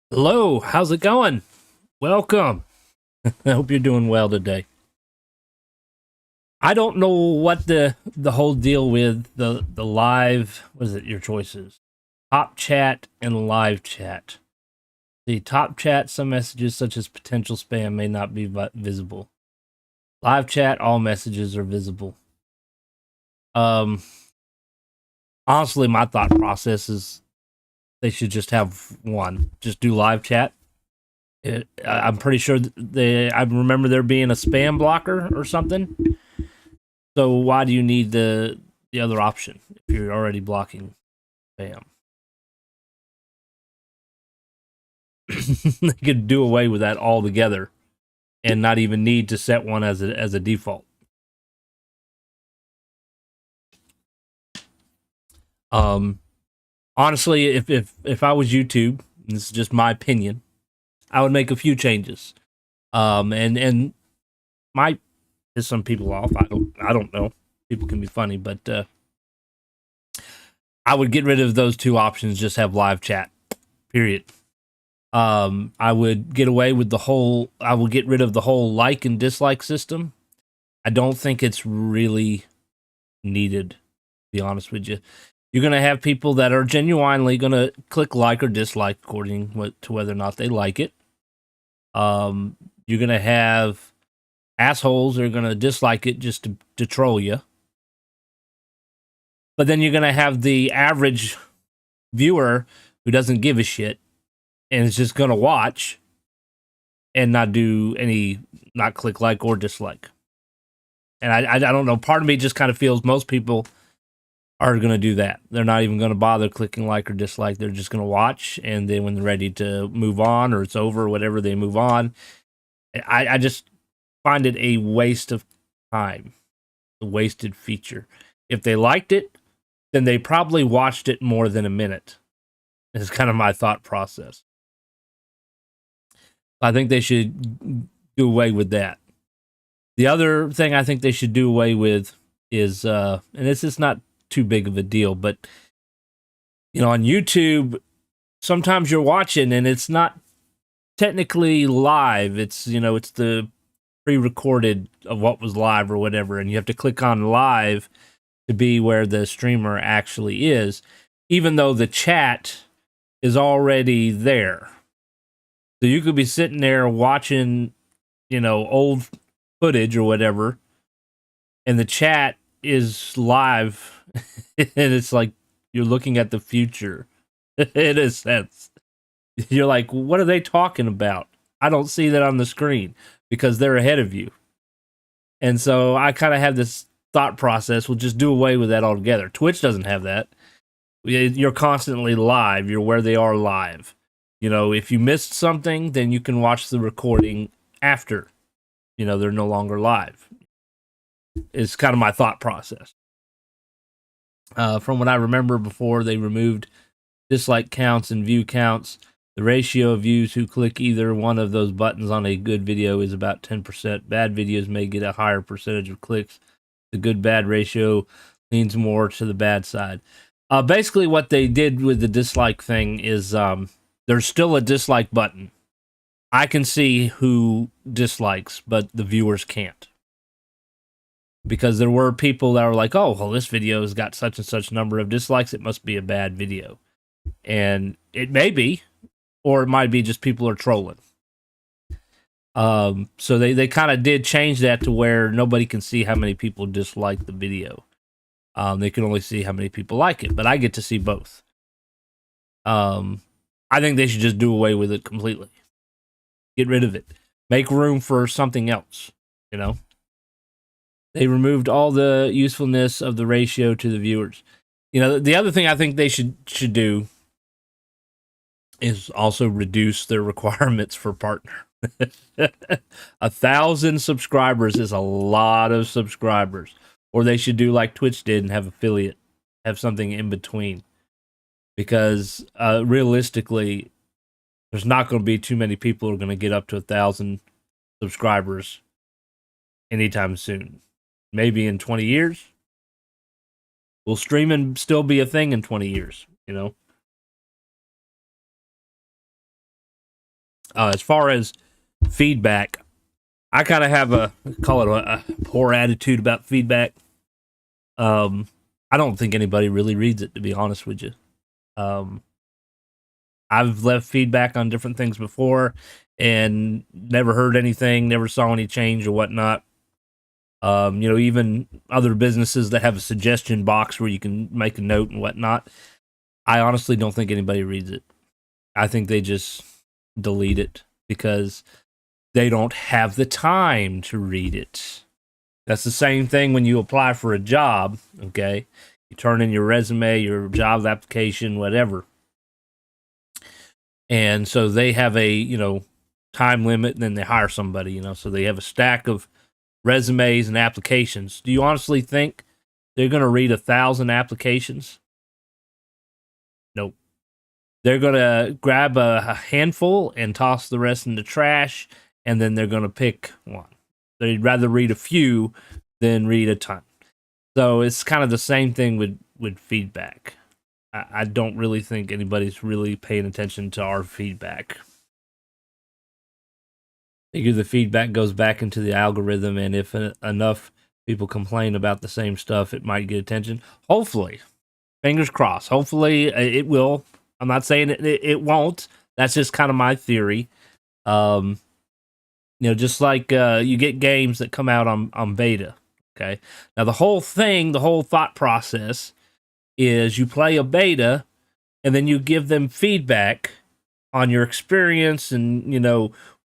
Hello, how's it going? Welcome. I hope you're doing well today. I don't know what the whole deal with the live, what is it, your choices? Top chat and live chat. The top chat, some messages such as potential spam may not be visible. Live chat, all messages are visible. Honestly, my thought process is they should just have one. Just do live chat. I'm pretty sure I remember there being a spam blocker or something. So why do you need the other option if you're already blocking spam? They could do away with that altogether and not even need to set one as a default. Honestly, if I was YouTube, this is just my opinion, I would make a few changes. And might piss some people off. I don't know. People can be funny, but I would get rid of those two options. Just have live chat. Period. I would get away with the whole. I will get rid of the whole like and dislike system. I don't think it's really needed. To be honest with you, you're gonna have people that are genuinely gonna click like or dislike according to whether or not they like it. You're gonna have assholes that are gonna dislike it just to troll you. But then you're gonna have the average viewer who doesn't give a shit and is just gonna watch and not click like or dislike. And I don't know. Part of me just kind of feels most people are going to do that. They're not even going to bother clicking like or dislike. They're just going to watch, and then when they're ready to move on or it's over or whatever, they move on. I just find it a waste of time, a wasted feature. If they liked it, then they probably watched it more than a minute. Is kind of my thought process. I think they should do away with that. The other thing I think they should do away with is, and this is not too big of a deal, but on YouTube, sometimes you're watching and it's not technically live. It's it's the pre-recorded of what was live or whatever, and you have to click on live to be where the streamer actually is, even though the chat is already there. So you could be sitting there watching, old footage or whatever, and the chat is live, and it's like you're looking at the future in a sense. You're like, what are they talking about? I don't see that on the screen because they're ahead of you. And so I kind of have this thought process, we'll just do away with that altogether. Twitch doesn't have that. You're constantly live. You're where they are live. If you missed something, then you can watch the recording after they're no longer live. It's kind of my thought process. From what I remember before they removed dislike counts and view counts, the ratio of views who click either one of those buttons on a good video is about 10%. Bad videos may get a higher percentage of clicks. The good-bad ratio leans more to the bad side. Basically, what they did with the dislike thing is there's still a dislike button. I can see who dislikes, but the viewers can't. Because there were people that were like, oh, well, this video has got such and such number of dislikes. It must be a bad video. And it may be, or it might be just people are trolling. So they kind of did change that to where nobody can see how many people dislike the video. They can only see how many people like it, but I get to see both. I think they should just do away with it completely. Get rid of it. Make room for something else, They removed all the usefulness of the ratio to the viewers. The other thing I think they should do is also reduce their requirements for partner. 1,000 subscribers is a lot of subscribers. Or they should do like Twitch did and have affiliate, have something in between. Because realistically, there's not going to be too many people who are going to get up to 1,000 subscribers anytime soon. Maybe in 20 years. Will streaming still be a thing in 20 years, As far as feedback, I kind of have a poor attitude about feedback. I don't think anybody really reads it, to be honest with you. I've left feedback on different things before and never heard anything, never saw any change or whatnot. Even other businesses that have a suggestion box where you can make a note and whatnot. I honestly don't think anybody reads it. I think they just delete it because they don't have the time to read it. That's the same thing when you apply for a job, okay? You turn in your resume, your job application, whatever. And so they have a, time limit, and then they hire somebody, so they have a stack of resumes and applications. Do you honestly think they're going to read 1,000 applications? Nope. They're going to grab a handful and toss the rest in the trash, and then they're going to pick one. They'd rather read a few than read a ton. So it's kind of the same thing with feedback. I don't really think anybody's really paying attention to our feedback. I figure the feedback goes back into the algorithm, and if enough people complain about the same stuff, it might get attention. Hopefully. Fingers crossed. Hopefully it will. I'm not saying it won't. That's just kind of my theory. Just like you get games that come out on beta. Okay. Now the whole thought process is you play a beta and then you give them feedback on your experience and,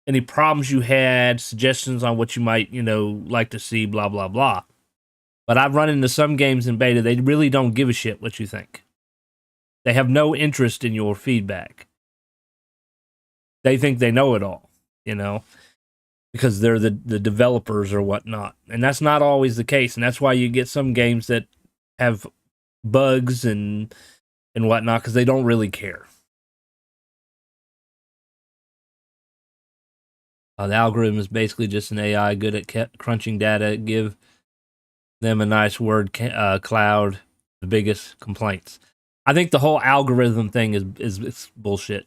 any problems you had, suggestions on what you might, like to see, blah, blah, blah. But I've run into some games in beta, they really don't give a shit what you think. They have no interest in your feedback. They think they know it all, because they're the developers or whatnot. And that's not always the case. And that's why you get some games that have bugs and whatnot, because they don't really care. The algorithm is basically just an AI good at crunching data. Give them a nice word cloud. The biggest complaints. I think the whole algorithm thing is bullshit.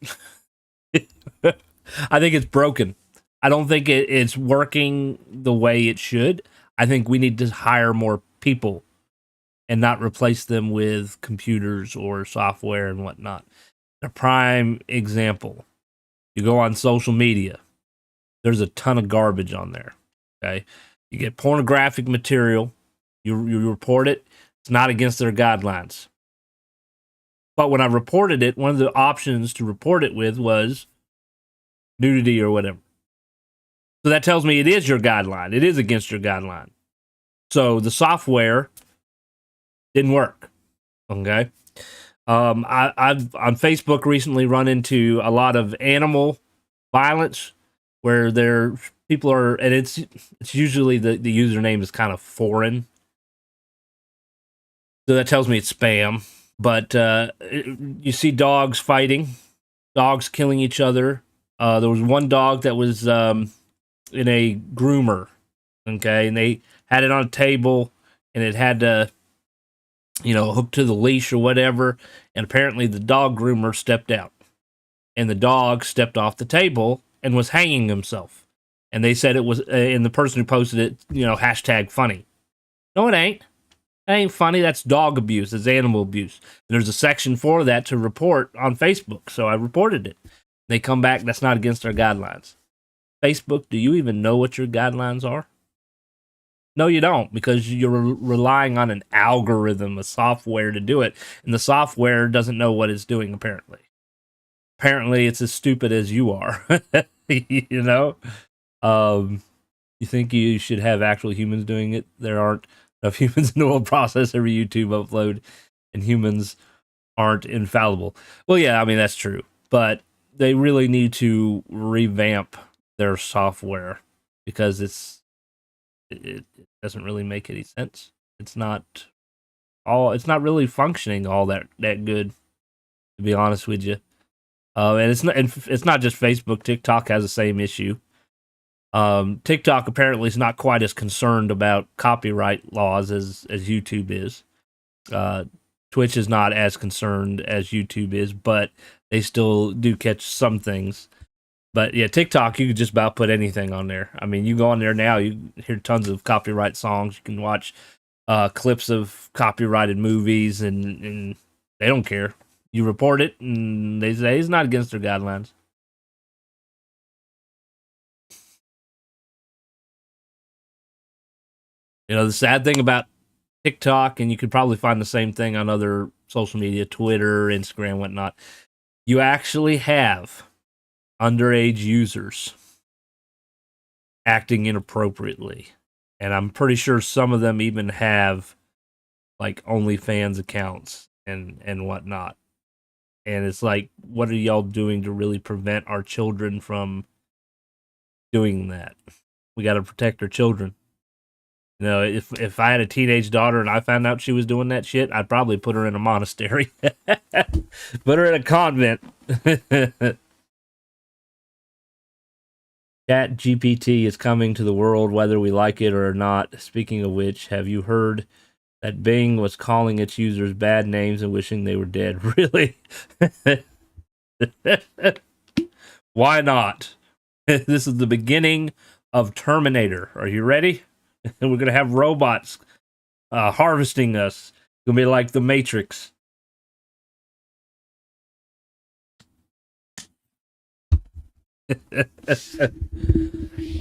I think it's broken. I don't think it's working the way it should. I think we need to hire more people and not replace them with computers or software and whatnot. A prime example, you go on social media, there's a ton of garbage on there, okay? You get pornographic material, you report it, it's not against their guidelines. But when I reported it, one of the options to report it with was nudity or whatever. So that tells me it is your guideline. It is against your guideline. So the software didn't work, okay? I've on Facebook recently run into a lot of animal violence where people are, and it's usually the username is kind of foreign. So that tells me it's spam. But you see dogs fighting, dogs killing each other. There was one dog that was in a groomer, okay? And they had it on a table, and it had to, hook to the leash or whatever. And apparently the dog groomer stepped out. And the dog stepped off the table and was hanging himself. And they said it was, and the person who posted it, hashtag funny. No, it ain't. That ain't funny. That's dog abuse. That's animal abuse. And there's a section for that to report on Facebook. So I reported it. They come back, that's not against our guidelines. Facebook, do you even know what your guidelines are? No, you don't, because you're relying on an algorithm, a software to do it. And the software doesn't know what it's doing, apparently. Apparently, it's as stupid as you are. You think you should have actual humans doing it? There aren't enough humans in the world process every YouTube upload, and humans aren't infallible. Well, yeah, I mean, that's true. But they really need to revamp their software because it doesn't really make any sense. It's not really functioning all that good, to be honest with you. And it's not just Facebook. TikTok has the same issue. TikTok apparently is not quite as concerned about copyright laws as YouTube is. Twitch is not as concerned as YouTube is, but they still do catch some things. But yeah, TikTok, you could just about put anything on there. I mean, you go on there now, you hear tons of copyright songs. You can watch clips of copyrighted movies, and they don't care. You report it, and they say it's not against their guidelines. You know, the sad thing about TikTok, and you could probably find the same thing on other social media, Twitter, Instagram, whatnot. You actually have underage users acting inappropriately. And I'm pretty sure some of them even have like OnlyFans accounts and whatnot. And it's like, what are y'all doing to really prevent our children from doing that? We got to protect our children. You know, if I had a teenage daughter and I found out she was doing that shit, I'd probably put her in a monastery, put her in a convent. Chat GPT is coming to the world whether we like it or not. Speaking of which, have you heard that Bing was calling its users bad names and wishing they were dead? Really? Why not? This is the beginning of Terminator. Are you ready? We're going to have robots harvesting us. It's going to be like the Matrix.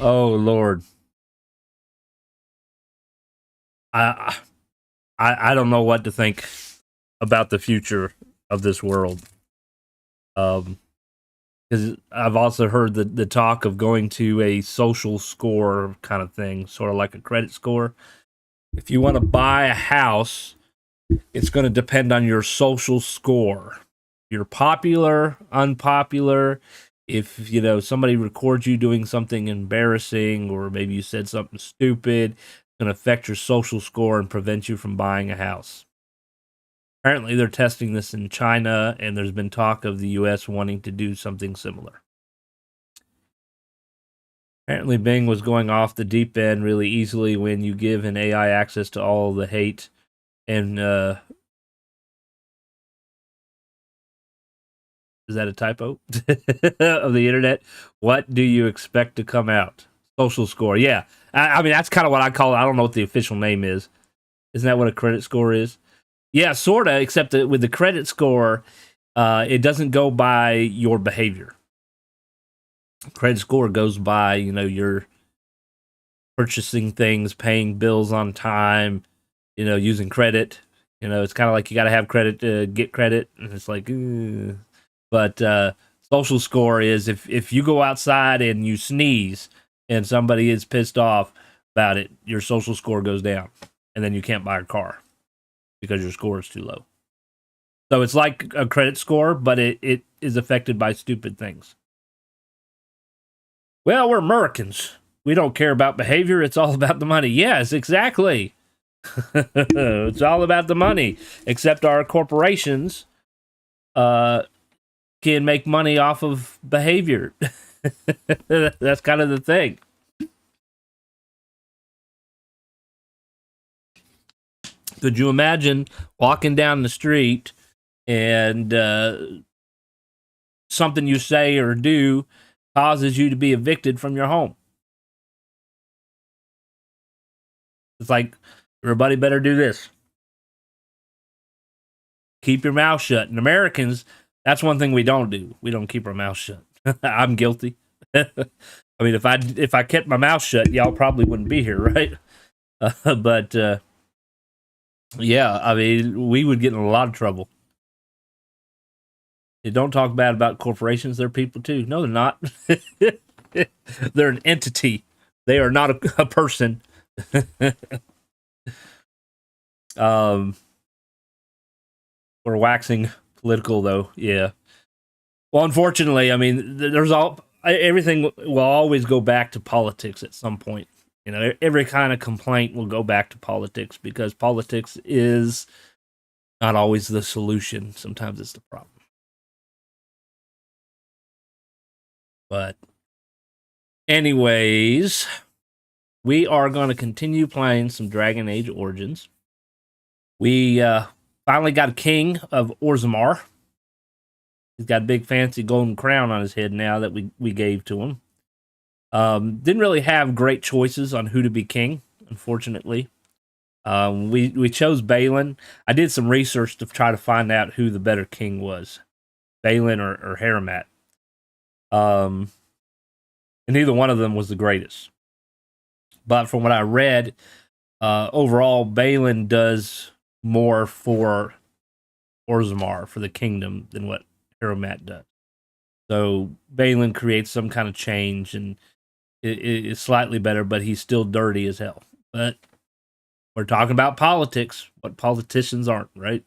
Oh, Lord. I don't know what to think about the future of this world. Because I've also heard the talk of going to a social score kind of thing, sort of like a credit score. If you want to buy a house, it's going to depend on your social score. You're popular, unpopular. If you know somebody records you doing something embarrassing, or maybe you said something stupid, it's going to affect your social score and prevent you from buying a house. Apparently, they're testing this in China, and there's been talk of the U.S. wanting to do something similar. Apparently, Bing was going off the deep end really easily when you give an AI access to all the hate and is that a typo? Of the internet. What do you expect to come out? Social score. Yeah. I mean, that's kind of what I call it. I don't know what the official name is. Isn't that what a credit score is? Yeah, sort of, except that with the credit score, it doesn't go by your behavior. Credit score goes by, you know, your purchasing things, paying bills on time, you know, using credit. You know, it's kind of like you got to have credit to get credit. And it's like, but social score is if you go outside and you sneeze and somebody is pissed off about it, your social score goes down, and then you can't buy a car because your score is too low. So it's like a credit score, but it is affected by stupid things. Well, we're Americans. We don't care about behavior. It's all about the money. Yes, exactly. It's all about the money. Except our corporations can make money off of behavior. That's kind of the thing. Could you imagine walking down the street and something you say or do causes you to be evicted from your home? It's like, everybody better do this. Keep your mouth shut. And Americans, that's one thing we don't do. We don't keep our mouth shut. I'm guilty. I mean, if I kept my mouth shut, y'all probably wouldn't be here, right? But yeah, I mean, we would get in a lot of trouble. You don't talk bad about corporations. They're people too. No, they're not. They're an entity. They are not a person. We're waxing political, though. Yeah. Well, unfortunately, I mean, there's everything will always go back to politics at some point. You know, every kind of complaint will go back to politics because politics is not always the solution. Sometimes it's the problem. But anyways, we are going to continue playing some Dragon Age Origins. We finally got a king of Orzammar. He's got a big fancy golden crown on his head now that we gave to him. Didn't really have great choices on who to be king, unfortunately. We chose Balin. I did some research to try to find out who the better king was, Balin or Haramat. And neither one of them was the greatest. But from what I read, overall, Balin does more for Orzammar, for the kingdom, than what Haramat does. So Balin creates some kind of change, and it's slightly better, but he's still dirty as hell. But we're talking about politics, what politicians aren't, right?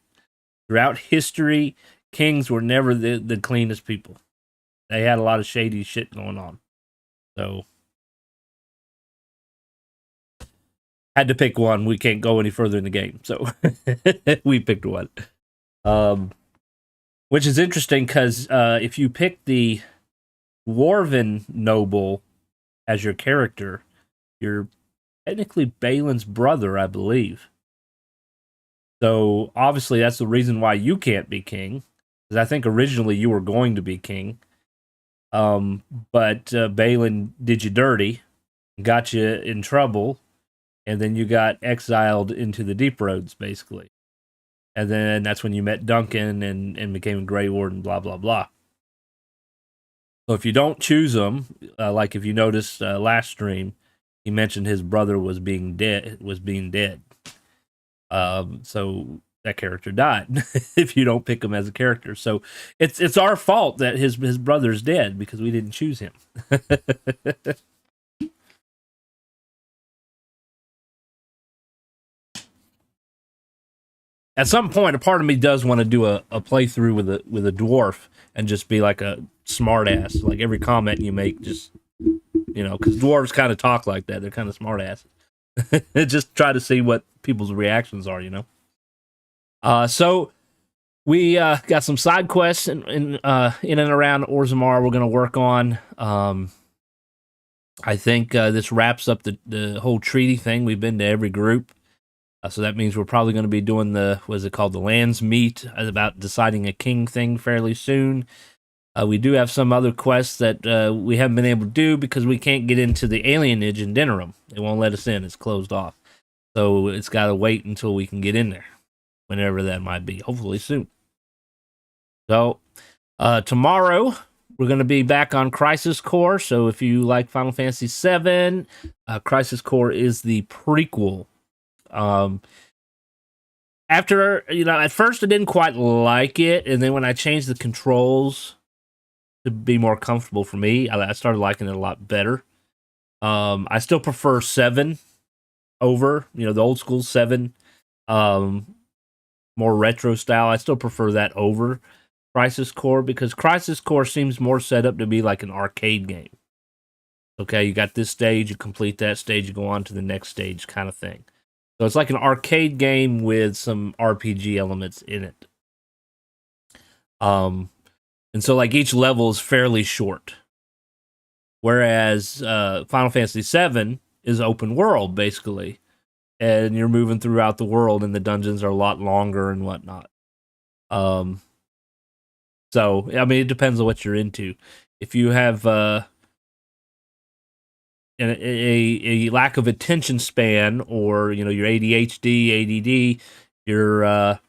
Throughout history, kings were never the cleanest people. They had a lot of shady shit going on. So, had to pick one. We can't go any further in the game. So, we picked one. Which is interesting because if you pick the Dwarven noble as your character, you're technically Balin's brother, I believe. So obviously that's the reason why you can't be king, because I think originally you were going to be king, but Balin did you dirty, got you in trouble, and then you got exiled into the deep roads, basically. And then that's when you met Duncan and became a Grey Warden, blah, blah, blah. So if you don't choose him, like if you noticed last stream, he mentioned his brother was being dead. So that character died if you don't pick him as a character. So it's our fault that his brother's dead because we didn't choose him. At some point, a part of me does want to do a playthrough with a dwarf and just be like a smart ass. Like every comment you make, just, you know, because dwarves kind of talk like that. They're kind of smart asses. Just try to see what people's reactions are, you know. So we got some side quests in and around Orzammar we're going to work on. I think this wraps up the whole treaty thing. We've been to every group. So that means we're probably going to be doing the lands meet about deciding a king thing fairly soon. We do have some other quests that we haven't been able to do because we can't get into the alienage in Denerim. It won't let us in. It's closed off. So it's got to wait until we can get in there, whenever that might be. Hopefully soon. So tomorrow we're going to be back on Crisis Core. So if you like Final Fantasy VII, Crisis Core is the prequel. After, you know, at first I didn't quite like it, and then when I changed the controls to be more comfortable for me, I started liking it a lot better. I still prefer 7 over, you know, the old school 7, more retro style. I still prefer that over Crisis Core because Crisis Core seems more set up to be like an arcade game. Okay, you got this stage, you complete that stage, you go on to the next stage kind of thing. So it's like an arcade game with some RPG elements in it. And so like each level is fairly short. Whereas Final Fantasy VII is open world, basically. And you're moving throughout the world and the dungeons are a lot longer and whatnot. So, I mean, it depends on what you're into. If you have a lack of attention span, or you know, your ADHD, ADD, you're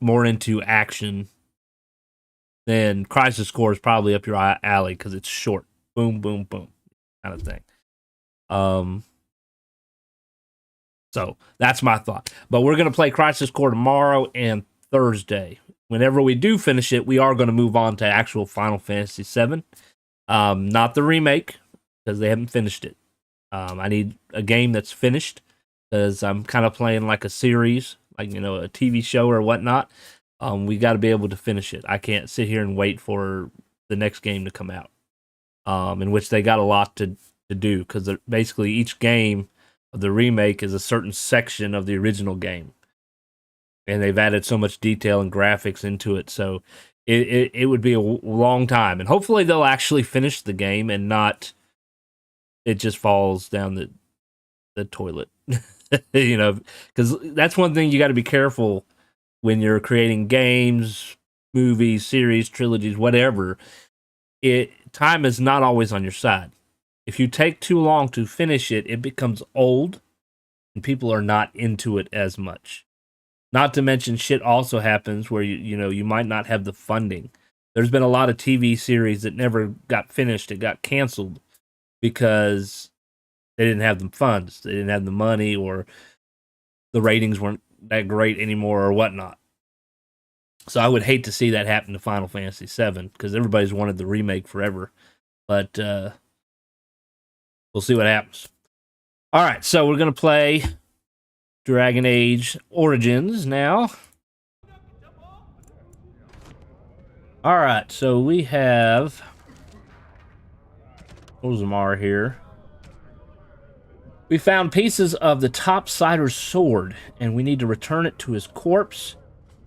more into action, then Crisis Core is probably up your alley because it's short, boom, boom, boom, kind of thing. So that's my thought. But we're gonna play Crisis Core tomorrow and Thursday. Whenever we do finish it, we are going to move on to actual Final Fantasy VII, not the remake, because they haven't finished it. I need a game that's finished, because I'm kind of playing like a series, like, you know, a TV show or whatnot. We got to be able to finish it. I can't sit here and wait for the next game to come out, in which they got a lot to do, because basically each game of the remake is a certain section of the original game. And they've added so much detail and graphics into it, so it would be a long time. And hopefully they'll actually finish the game and not it just falls down the toilet. You know, because that's one thing you got to be careful when you're creating games, movies, series, trilogies, whatever, time is not always on your side. If you take too long to finish it, it becomes old and people are not into it as much. Not to mention shit also happens where you might not have the funding. There's been a lot of TV series that never got finished. It got canceled because they didn't have the funds. They didn't have the money, or the ratings weren't that great anymore, or whatnot. So I would hate to see that happen to Final Fantasy VII, because everybody's wanted the remake forever. But we'll see what happens. All right, so we're going to play Dragonage Origins now. All right, so we have Ozamar here. We found pieces of the Topsider's sword, and we need to return it to his corpse.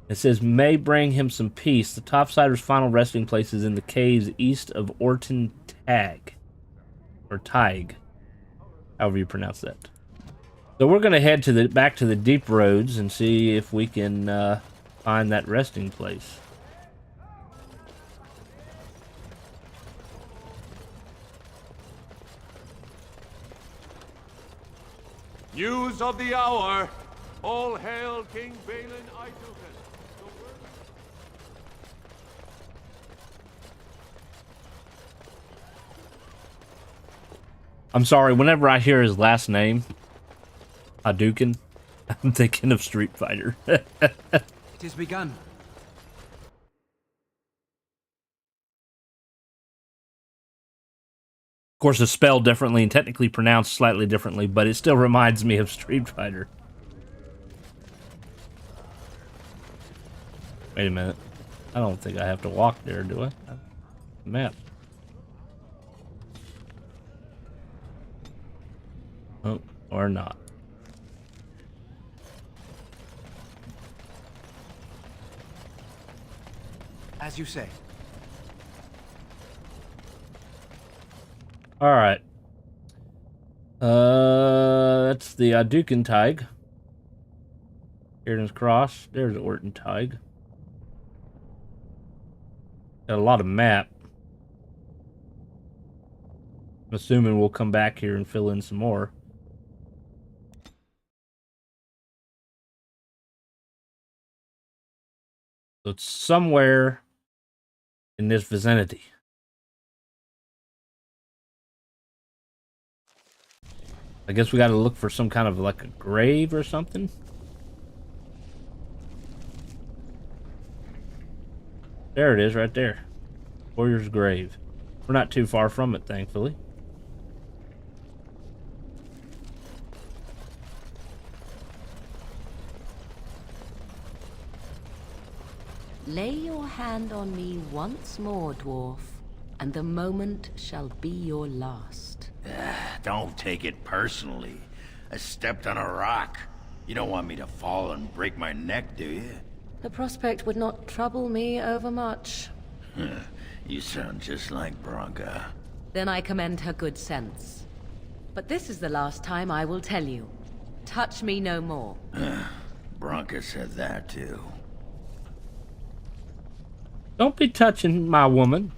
It says, may bring him some peace. The Topsider's final resting place is in the caves east of Orton Tag. Or Tig. However you pronounce that. So we're going to head back to the deep roads and see if we can find that resting place. News of the hour! All hail King Balin Iduken! I'm sorry, whenever I hear his last name, Hadouken, I'm thinking of Street Fighter. It has begun. Of course, it's spelled differently and technically pronounced slightly differently, but it still reminds me of Street Fighter. Wait a minute. I don't think I have to walk there, do I? Map. Oh, or not. As you say. All right. That's the Hadouken Tig. Here's Cross. There's Orton Tig. Got a lot of map. I'm assuming we'll come back here and fill in some more. So it's somewhere in this vicinity. I guess we got to look for some kind of like a grave or something. There it is, right there. Warrior's grave. We're not too far from it, thankfully. Lay your hand on me once more, dwarf, and the moment shall be your last. Don't take it personally. I stepped on a rock. You don't want me to fall and break my neck, do you? The prospect would not trouble me overmuch. You sound just like Bronca. Then I commend her good sense. But this is the last time I will tell you. Touch me no more. Bronca said that too. Don't be touching my woman.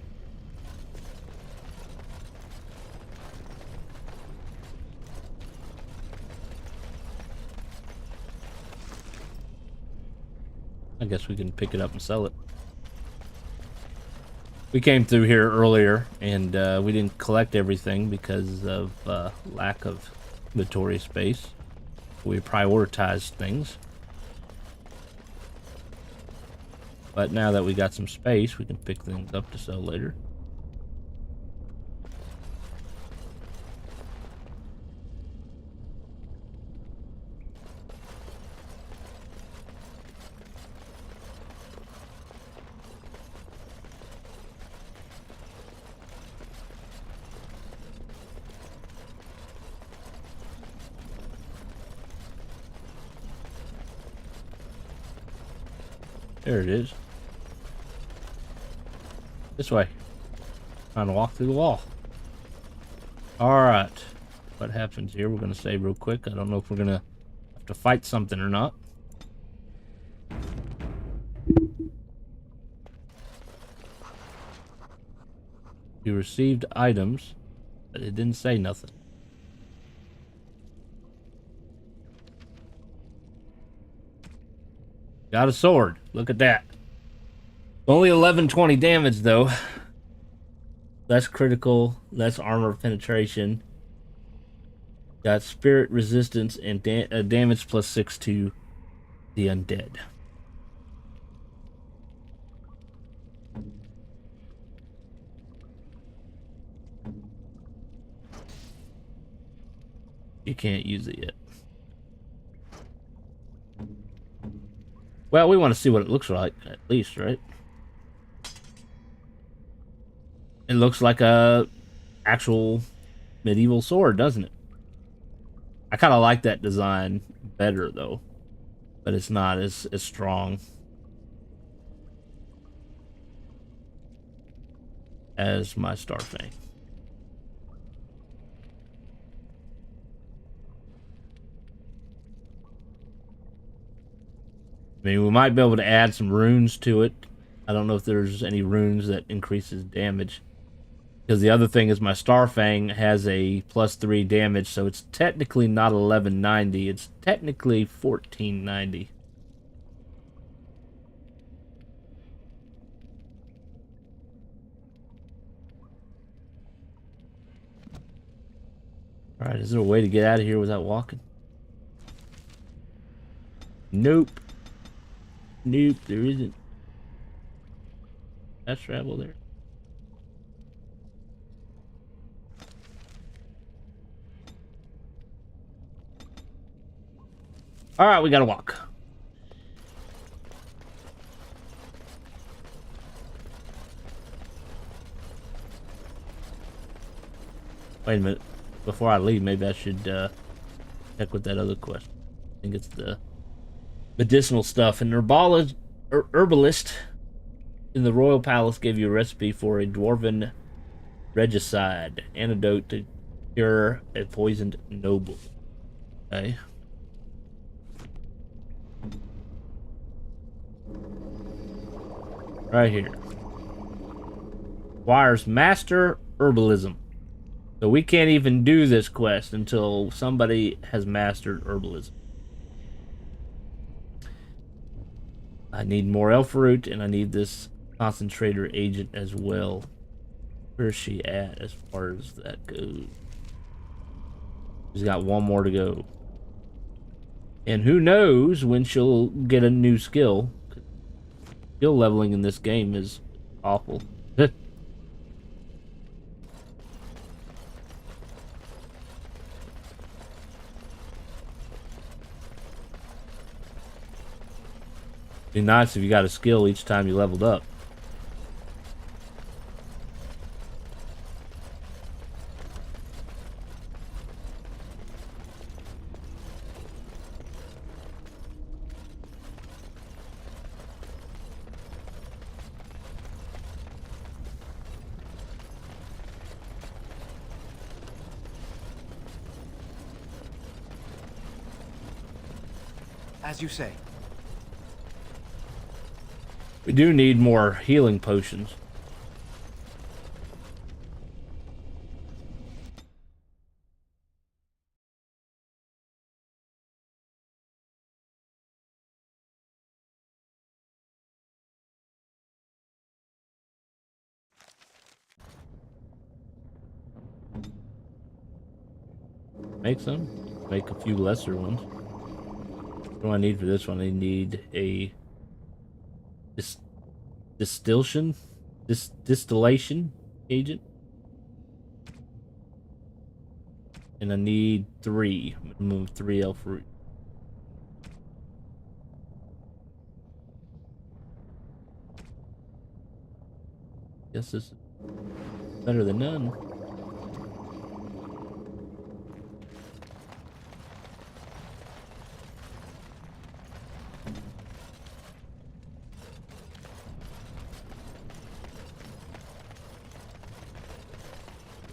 I guess we can pick it up and sell it. We came through here earlier and we didn't collect everything because of lack of inventory space. We prioritized things. But now that we got some space, we can pick things up to sell later. There it is. This way. Trying to walk through the wall. Alright. What happens here? We're going to save real quick. I don't know if we're going to have to fight something or not. You received items, but it didn't say nothing. Got a sword. Look at that. Only 1120 damage though. Less critical, less armor penetration. Got spirit resistance and damage +6 to the undead. You can't use it yet. Well, we want to see what it looks like, at least, right? It looks like a actual medieval sword, doesn't it? I kind of like that design better, though. But it's not as strong as my Starfang. I mean, we might be able to add some runes to it. I don't know if there's any runes that increases damage. Because the other thing is my Starfang has a +3 damage, so it's technically not 1190. It's technically 1490. Alright, is there a way to get out of here without walking? Nope. Nope, there isn't. That's travel there. Alright, we gotta walk. Wait a minute. Before I leave, maybe I should check with that other quest. I think it's the medicinal stuff. An herbalist in the royal palace gave you a recipe for a dwarven regicide antidote to cure a poisoned noble. Okay. Right here. Requires master herbalism. So we can't even do this quest until somebody has mastered herbalism. I need more elf root, and I need this concentrator agent as well. Where's she at as far as that goes? She's got one more to go. And who knows when she'll get a new skill. Skill leveling in this game is awful. Be nice if you got a skill each time you leveled up. As you say. We do need more healing potions. Make some. Make a few lesser ones. What do I need for this one? I need a distillation agent, and I need minimum 3 elf root. Guess this is better than none.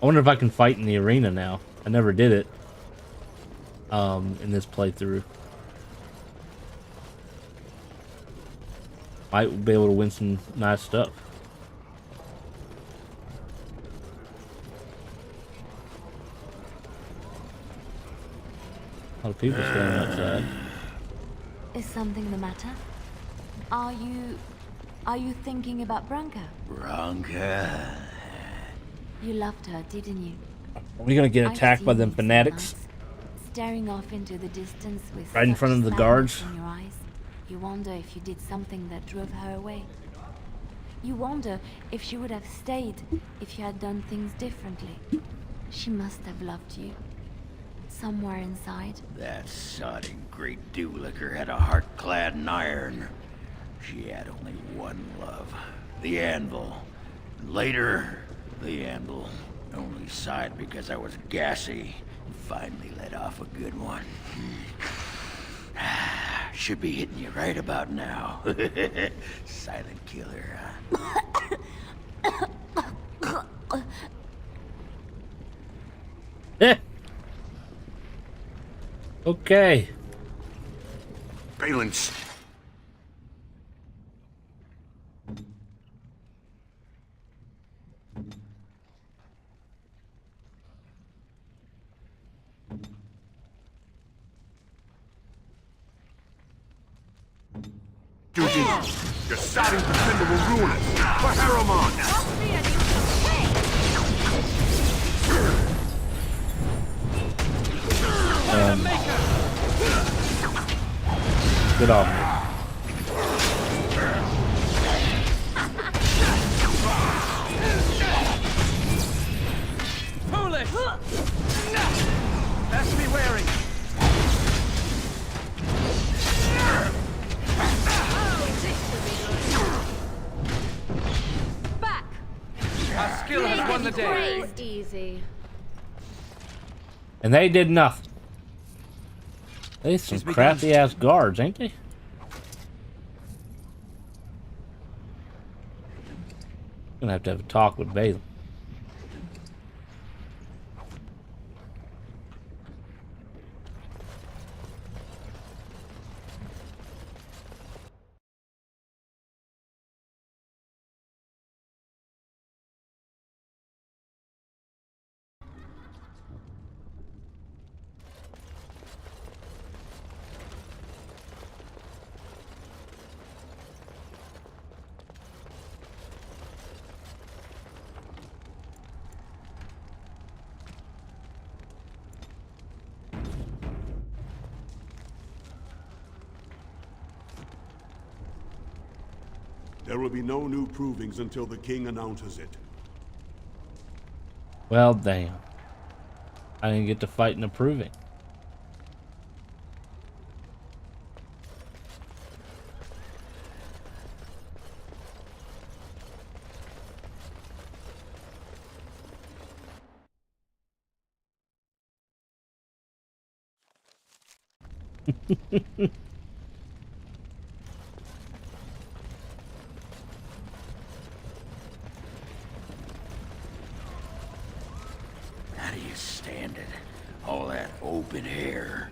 I wonder if I can fight in the arena now. I never did it in this playthrough. Might be able to win some nice stuff. people standing outside. Is something the matter? Are you thinking about Branka? Branka. You loved her, didn't you? Are we gonna get I've attacked by seen them you some fanatics? nights, staring off into the distance with Right in such front of the sadness guards? in your eyes. You wonder if you did something that drove her away. You wonder if she would have stayed if you had done things differently. She must have loved you. Somewhere inside. That sodding great dew-licker had a heart clad in iron. She had only one love. The anvil. Later, the anvil only sighed because I was gassy. Finally let off a good one. Should be hitting you right about now. Silent killer, huh? Okay. Balins. Duty. Your siding defender will ruin us. For Harriman. Get off me. Foolish! Best be wary. Back! Our skill has won the day. Praised easy. And they did nothing. They some She's begun. crafty ass guards, ain't they? Gonna have to have a talk with Balaam. There will be no new provings until the king announces it. Well, damn. I didn't get to fight in the proving. How do you stand it? All that open hair.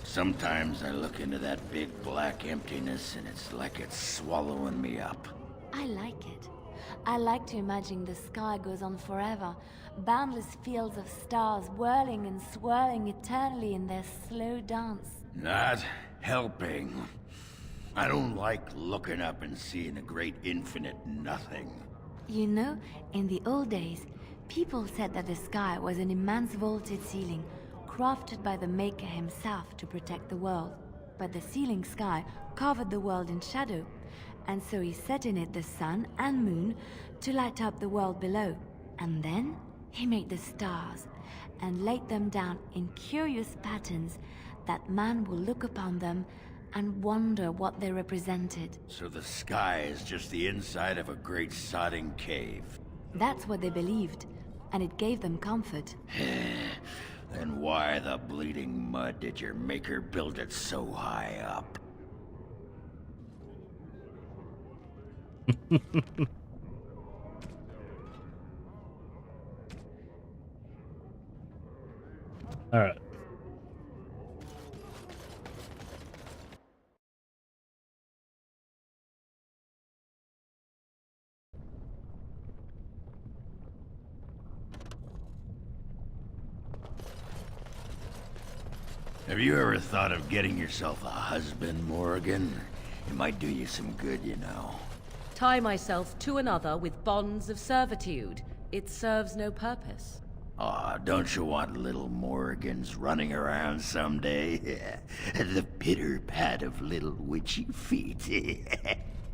Sometimes I look into that big black emptiness and it's like it's swallowing me up. I like it. I like to imagine the sky goes on forever, boundless fields of stars whirling and swirling eternally in their slow dance. Not helping. I don't like looking up and seeing a great infinite nothing. You know, in the old days, people said that the sky was an immense vaulted ceiling, crafted by the Maker himself to protect the world. But the ceiling sky covered the world in shadow, and so he set in it the sun and moon to light up the world below. And then he made the stars and laid them down in curious patterns that man will look upon them and wonder what they represented. So the sky is just the inside of a great sodding cave. That's what they believed, and it gave them comfort. Then why the bleeding mud did your maker build it so high up? All right. Have Have you ever thought of getting yourself a husband, Morrigan? It might do you some good, you know. Tie myself to another with bonds of servitude. It serves no purpose. Aw, don't you want little Morrigans running around someday? The pitter-pat of little witchy feet.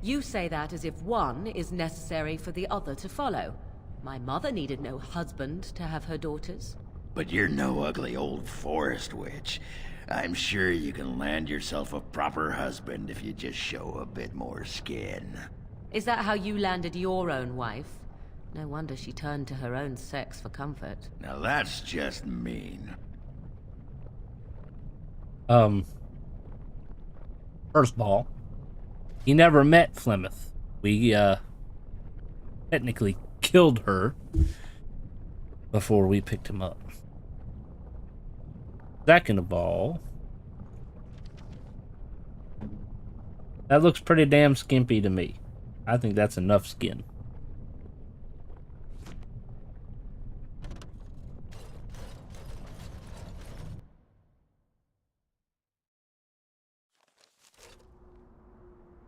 You say that as if one is necessary for the other to follow. My mother needed no husband to have her daughters. But you're no ugly old forest witch. I'm sure you can land yourself a proper husband if you just show a bit more skin. Is that how you landed your own wife? No wonder she turned to her own sex for comfort. Now that's just mean. First of all, he never met Flemeth. We, technically killed her before we picked him up. Second of all, that looks pretty damn skimpy to me. I think that's enough skin.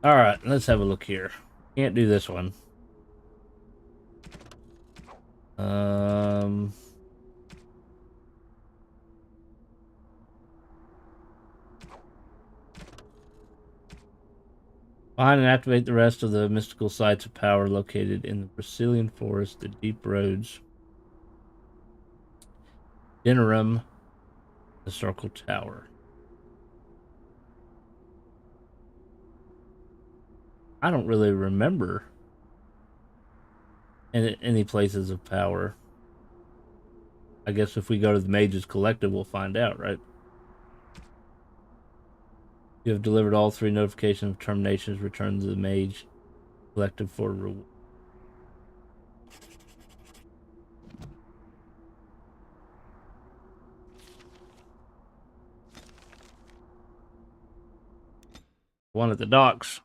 Alright, let's have a look here. Can't do this one. Find and activate the rest of the mystical sites of power located in the Brazilian forest, the deep roads, Dinarum, the circle tower. I don't really remember any places of power. I guess if we go to the Mages Collective, we'll find out, right? You have delivered all 3 notifications of terminations. Return to the Mage Collective for reward. One at the docks.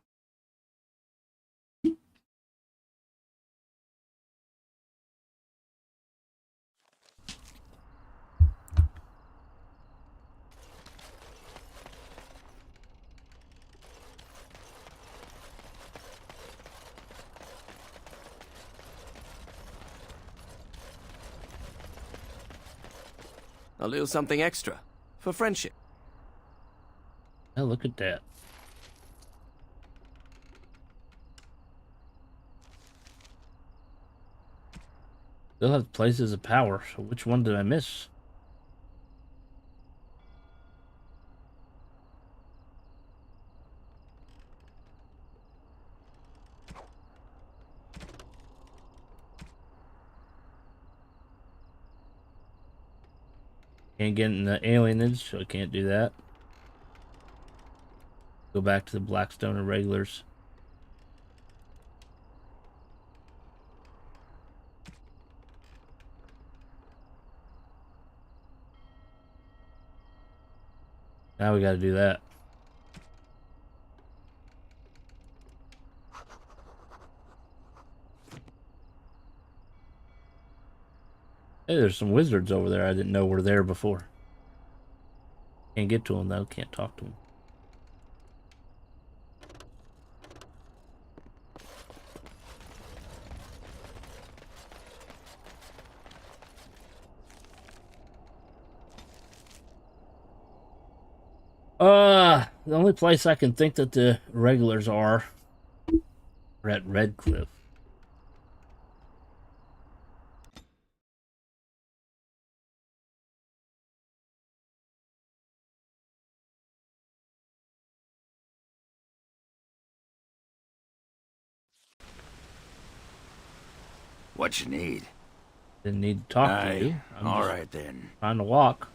A little something extra for friendship. Oh, look at that. Still have places of power, so which one did I miss? Can't get in the alienage, so I can't do that. Go back to the Blackstone Irregulars. Now we gotta do that. Hey, there's some wizards over there I didn't know were there before. Can't get to them though, can't talk to them. The only place I can think that the regulars are at Redcliffe. What you need? Didn't need to talk to you. I'm all just right then. trying to walk.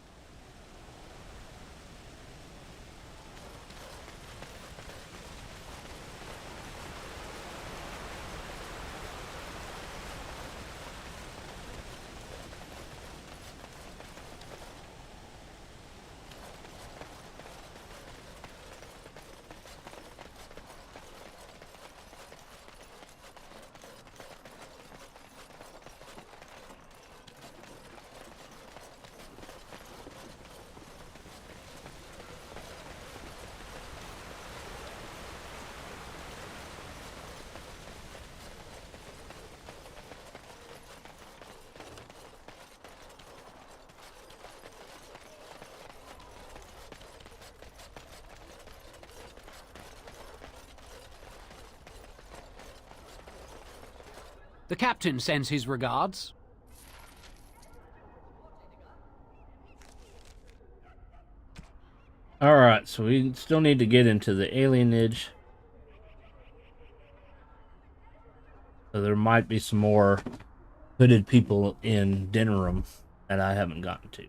The captain sends his regards. Alright, so we still need to get into the alienage. So there might be some more hooded people in dinner room that I haven't gotten to.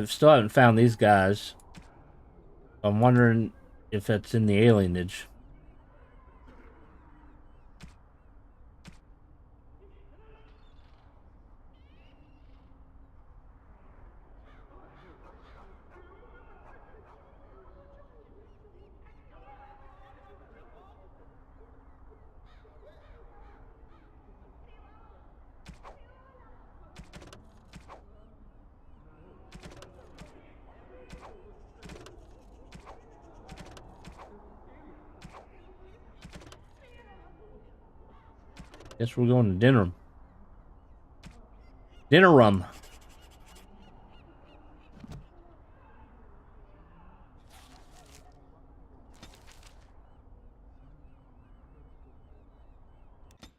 Still haven't found these guys. I'm wondering if that's in the alienage. Guess we're going to dinner room. Dinner room.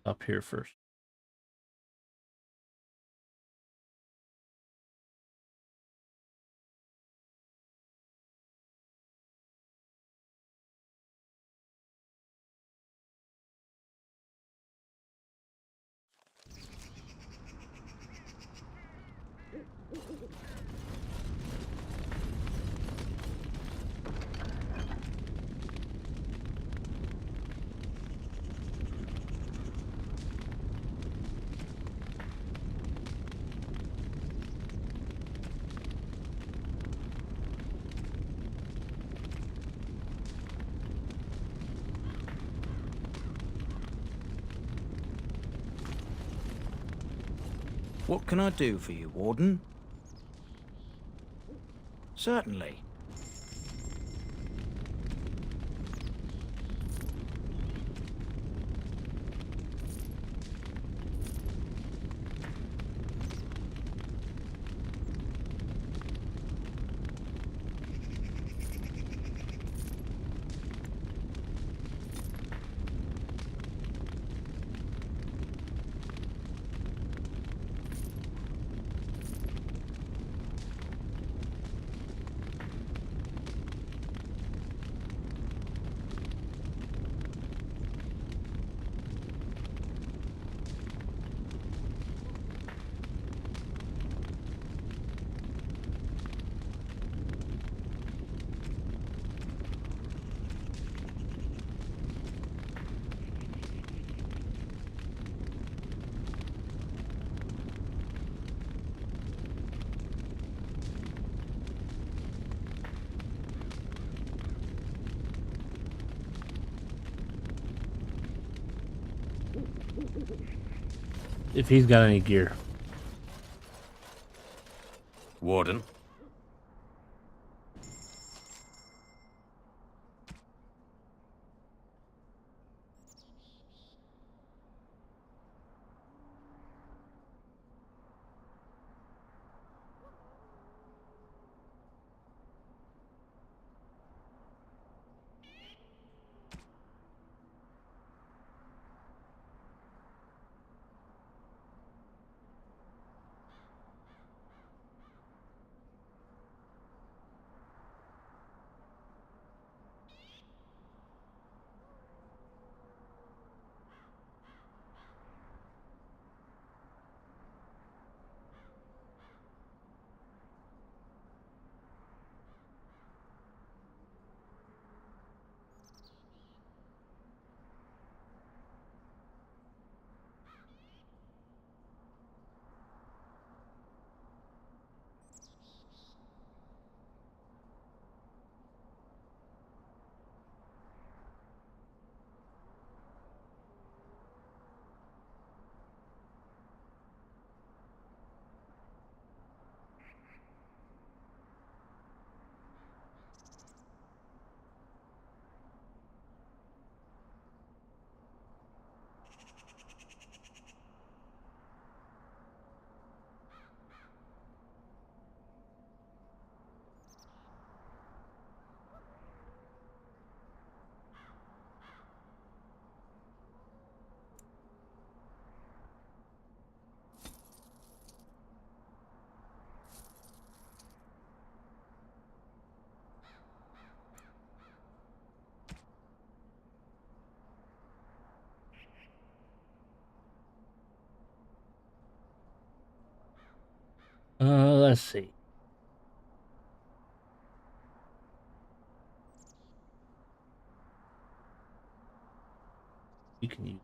Up here first. What can I do for you, Warden? Certainly. If he's got any gear. Warden. Let's see. You can use.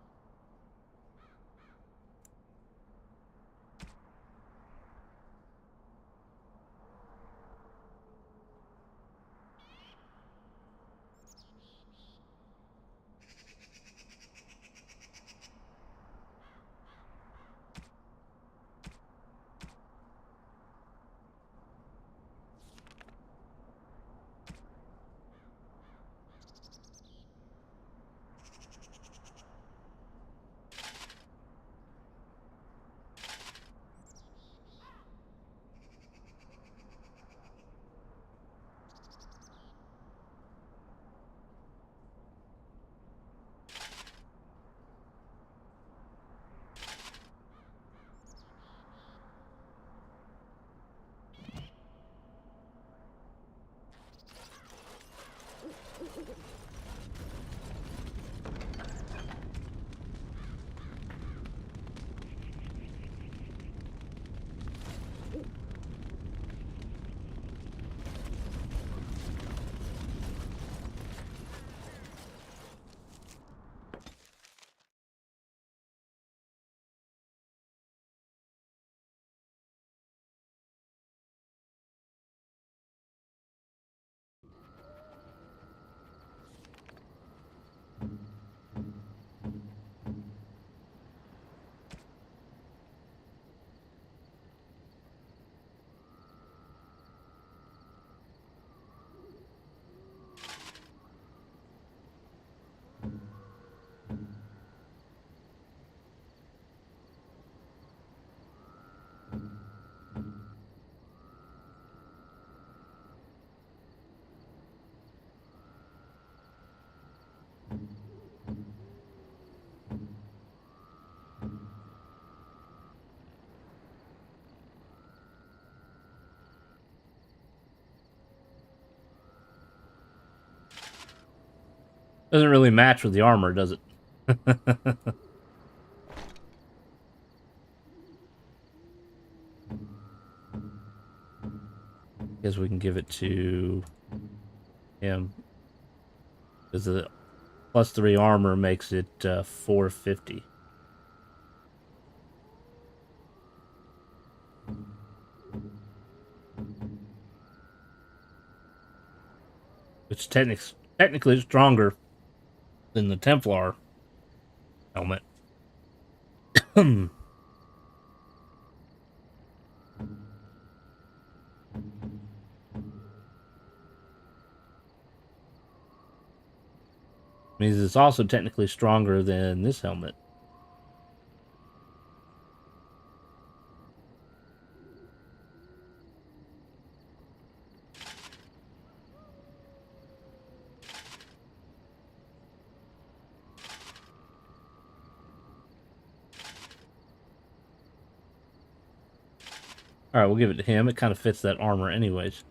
Doesn't really match with the armor, does it? Guess we can give it to him. Because the +3 armor makes it 450. Which technically is stronger than the Templar helmet. Means it's also technically stronger than this helmet. Alright, we'll give it to him. It kind of fits that armor anyways.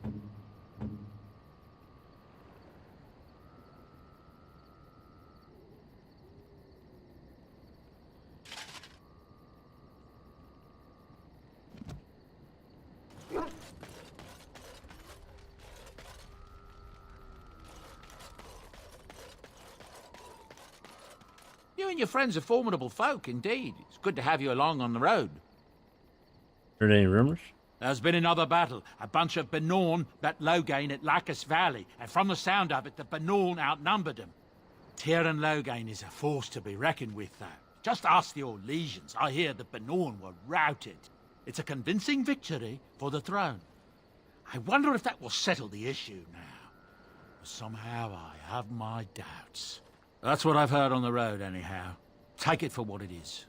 You and your friends are formidable folk, indeed. It's good to have you along on the road. Heard any rumors? There's been another battle. A bunch of Benorn met Loghain at Lacus Valley, and from the sound of it, the Benorn outnumbered them. Tyr and Loghain is a force to be reckoned with, though. Just ask the old legions. I hear the Benorn were routed. It's a convincing victory for the throne. I wonder if that will settle the issue now. Somehow I have my doubts. That's what I've heard on the road, anyhow. Take it for what it is.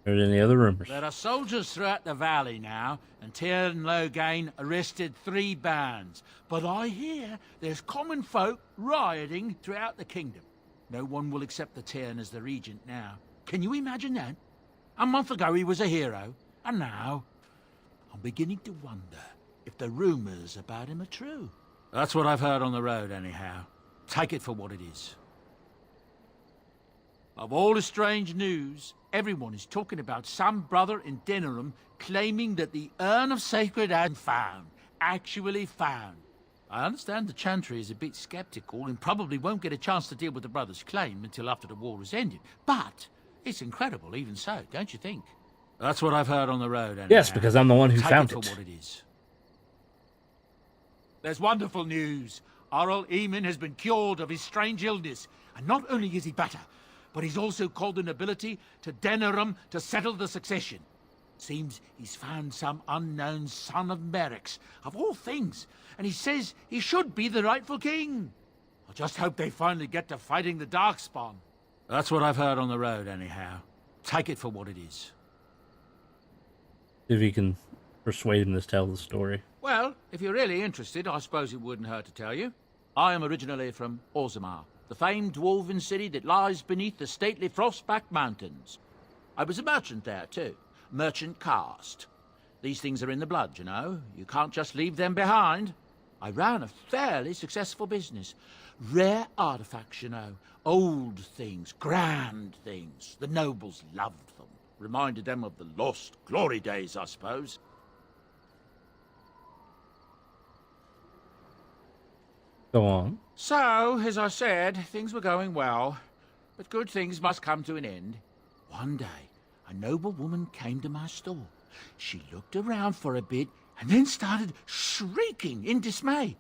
Heard any other rumors? There are soldiers throughout the valley now, and Tyr and Loghain arrested 3 bands. But I hear there's common folk rioting throughout the kingdom. No one will accept the Tyrn as the regent now. Can you imagine that? A month ago he was a hero, and now I'm beginning to wonder if the rumors about him are true. That's what I've heard on the road, anyhow. Take it for what it is. Of all the strange news, everyone is talking about some brother in Denerim claiming that the urn of sacred and found, actually found. I understand the Chantry is a bit skeptical and probably won't get a chance to deal with the brother's claim until after the war is ended. But it's incredible even so, don't you think? That's what I've heard on the road, anyhow. Yes, because I'm the one who Take found it it. for what it is. There's wonderful news. Oral Eamon has been cured of his strange illness. And not only is he better, but he's also called the nobility to Denerim to settle the succession. Seems he's found some unknown son of Merrick's, of all things, and he says he should be the rightful king. I just hope they finally get to fighting the Darkspawn. That's what I've heard on the road, anyhow. Take it for what it is. If you can persuade him to tell the story. Well, if you're really interested, I suppose it wouldn't hurt to tell you. I am originally from Orzammar, the famed dwarven city that lies beneath the stately Frostback Mountains. I was a merchant there, too. Merchant caste. These things are in the blood, you know. You can't just leave them behind. I ran a fairly successful business. Rare artifacts, you know. Old things, grand things. The nobles loved them. Reminded them of the lost glory days, I suppose. Go on. So, as I said, things were going well. But good things must come to an end. One day, a noble woman came to my store. She looked around for a bit and then started shrieking in dismay.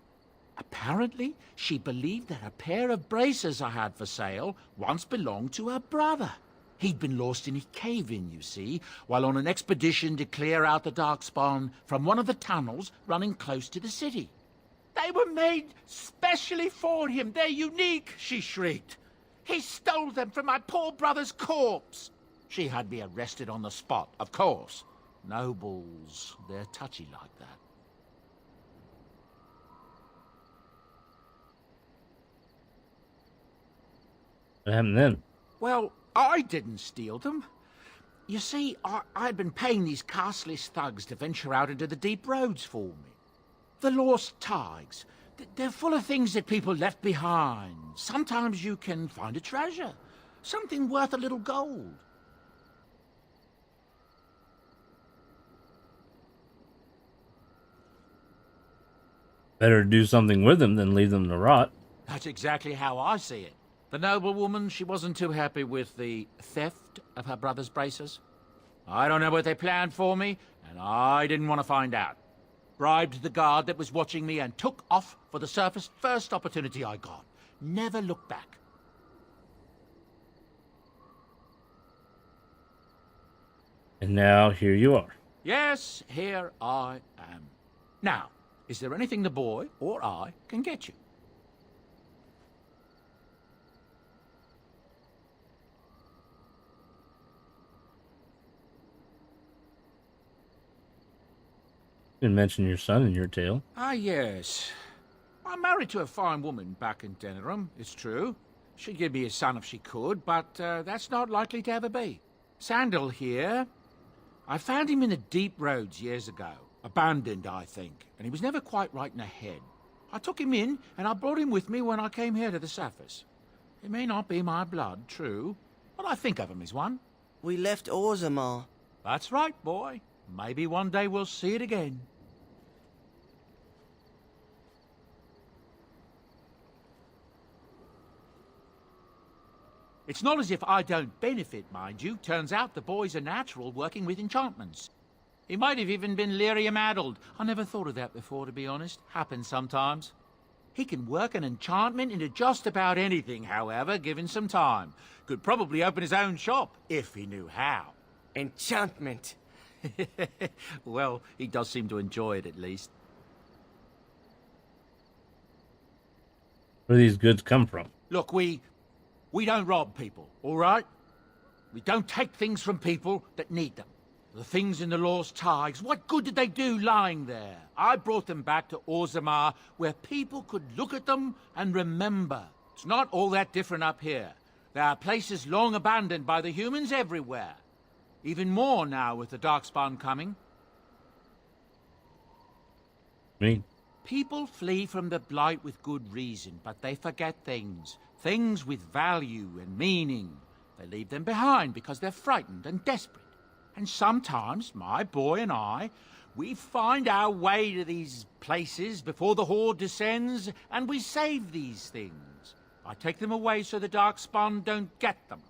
Apparently, she believed that a pair of braces I had for sale once belonged to her brother. He'd been lost in a cave-in, you see, while on an expedition to clear out the Darkspawn from one of the tunnels running close to the city. They were made specially for him. They're unique, she shrieked. He stole them from my poor brother's corpse. She had me arrested on the spot, of course. Nobles, they're touchy like that. What happened then? Well, I didn't steal them. You see, I'd been paying these casteless thugs to venture out into the deep roads for me. The lost tigers. They're full of things that people left behind. Sometimes you can find a treasure. Something worth a little gold. Better do something with them than leave them to rot. That's exactly how I see it. The noblewoman, she wasn't too happy with the theft of her brother's braces. I don't know what they planned for me, and I didn't want to find out. Bribed the guard that was watching me and took off for the surface first opportunity I got. Never looked back. And now here you are. Yes, here I am. Now, is there anything the boy or I can get you? You didn't mention your son in your tale. Ah, yes. I'm married to a fine woman back in Denerim, it's true. She'd give me a son if she could, but that's not likely to ever be. Sandal here. I found him in the deep roads years ago. Abandoned, I think, and he was never quite right in the head. I took him in, and I brought him with me when I came here to the surface. He may not be my blood, true, but I think of him as one. We left Orzammar. That's right, boy. Maybe one day we'll see it again. It's not as if I don't benefit, mind you. Turns out the boy's a natural working with enchantments. He might have even been lyrium-addled. I never thought of that before, to be honest. Happens sometimes. He can work an enchantment into just about anything, however, given some time. Could probably open his own shop, if he knew how. Enchantment. Well, he does seem to enjoy it, at least. Where do these goods come from? Look, we don't rob people, all right? We don't take things from people that need them. The things in the lost tigers, what good did they do lying there? I brought them back to Orzammar, where people could look at them and remember. It's not all that different up here. There are places long abandoned by the humans everywhere. Even more now with the Darkspawn coming. Me? People flee from the Blight with good reason, but they forget things. Things with value and meaning. They leave them behind because they're frightened and desperate. And sometimes my boy and I, we find our way to these places before the horde descends, and we save these things. I take them away so the Darkspawn don't get them.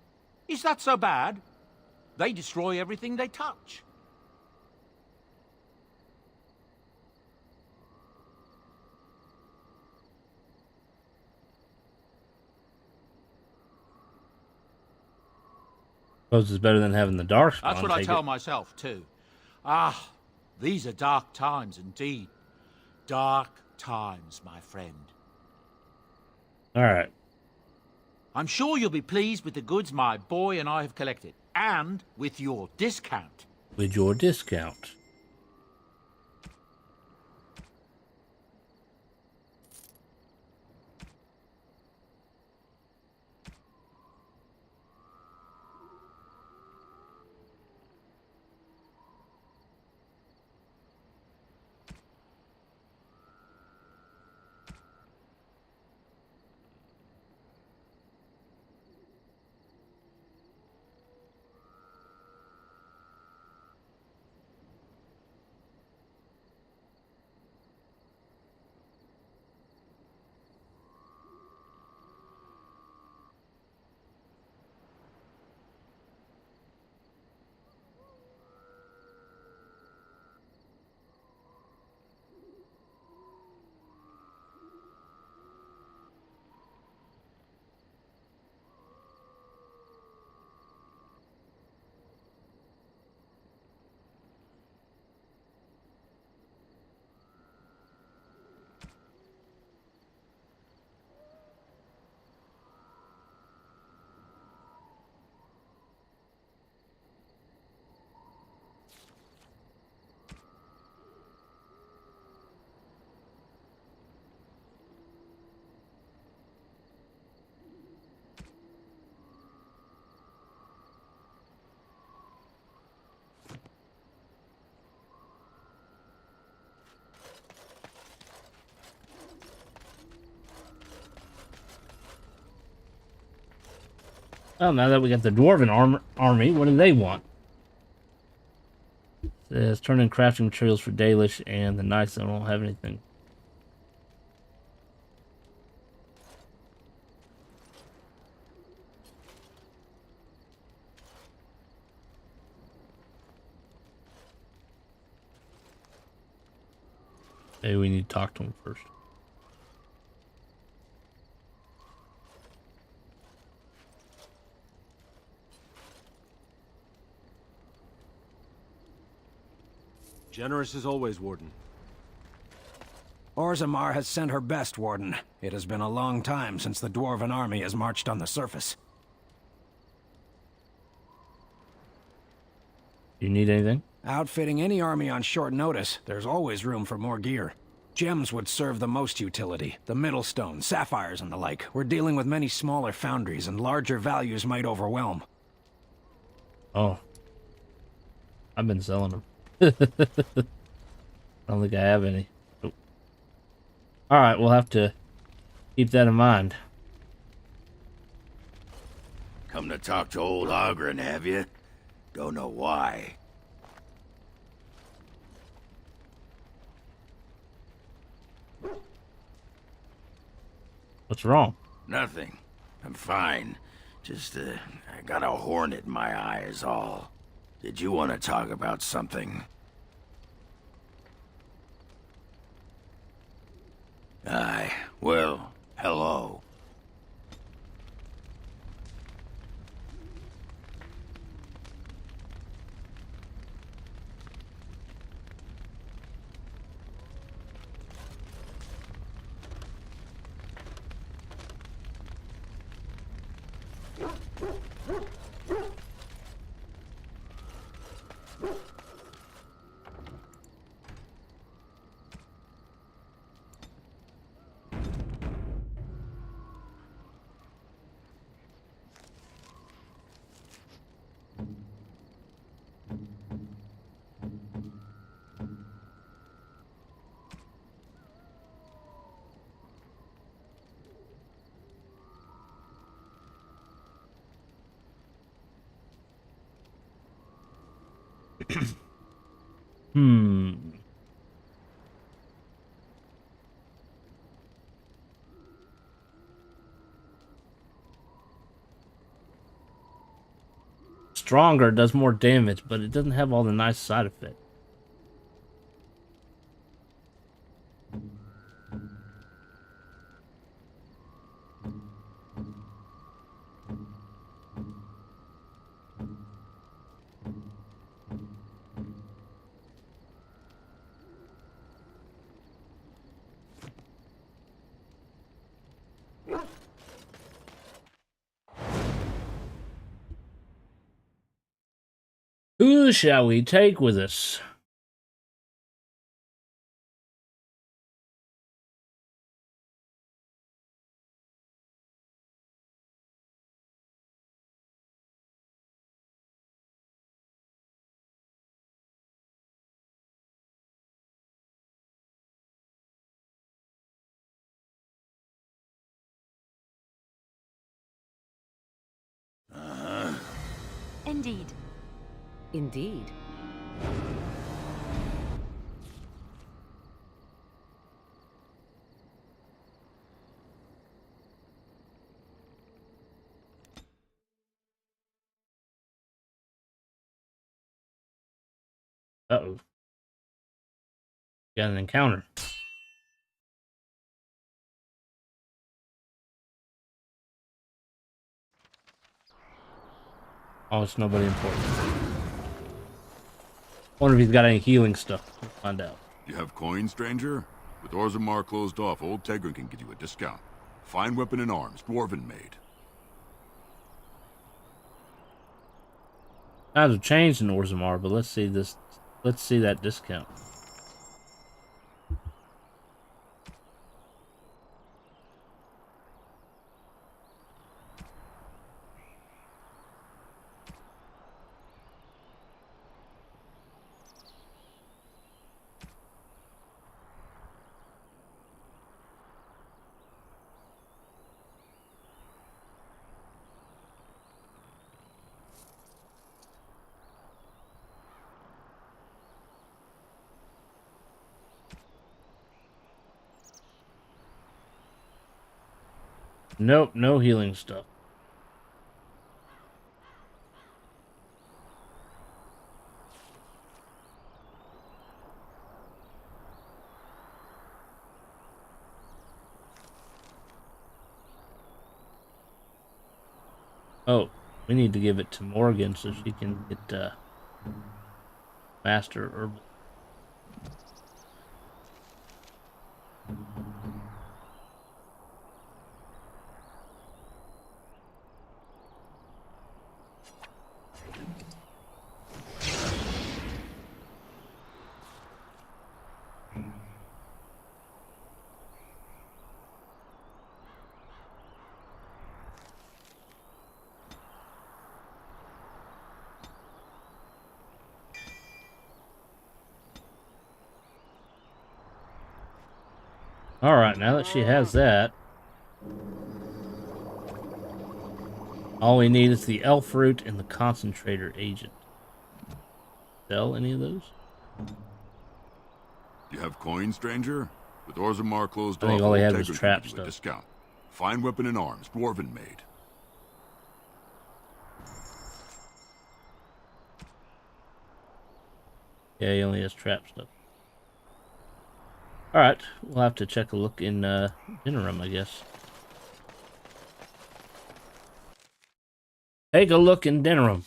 Is that so bad? They destroy everything they touch. Suppose it's better than having the Darkspawn. That's what I tell myself, too. Ah, these are dark times indeed. Dark times, my friend. All right. I'm sure you'll be pleased with the goods my boy and I have collected, and with your discount. With your discount. Well, now that we got the Dwarven army, what do they want? It says turn in crafting materials for Dalish, and the Knights don't have anything. Maybe we need to talk to them first. Generous as always, Warden. Orzammar has sent her best, Warden. It has been a long time since the Dwarven army has marched on the surface. You need anything? Outfitting any army on short notice, there's always room for more gear. Gems would serve the most utility. The Middlestone, sapphires and the like. We're dealing with many smaller foundries, and larger values might overwhelm. Oh. I've been selling them. I don't think I have any. Oh. Alright, we'll have to keep that in mind. Come to talk to old Ogren, have you? Don't know why. What's wrong? Nothing. I'm fine. Just, I got a hornet in my eye is all. Did you want to talk about something? Aye. Well, hello. Stronger does more damage, but it doesn't have all the nice side effects. Who shall we take with us? Indeed. Indeed. Uh-oh. Got an encounter. Oh, it's nobody important. Wonder if he's got any healing stuff. We'll find out. You have coin, stranger? With Orzammar closed off, old Tegrin can give you a discount. Fine weapon and arms, dwarven made. Times have changed in Orzammar, but let's see this. Let's see that discount. Nope, no healing stuff. Oh, we need to give it to Morgan so she can get Master Herbal. Alright, now that she has that, all we need is the elf root and the concentrator agent. Sell any of those? You have coin, stranger? With Orzammar closed I off, think all old he had was Tegrin trap can give you a stuff. discount. Fine weapon and arms, dwarven made. Yeah, he only has trap stuff. Alright, we'll have to check a look in dinner room, I guess. Take a look in dinner room.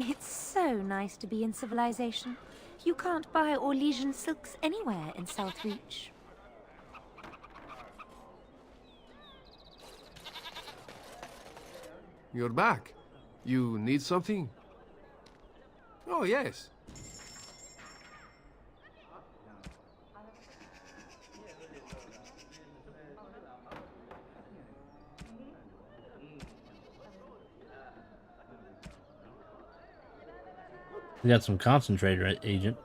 It's so nice to be in civilization. You can't buy Orlesian silks anywhere in Southreach. You're back. You need something? Oh, yes. We got some concentrator agent.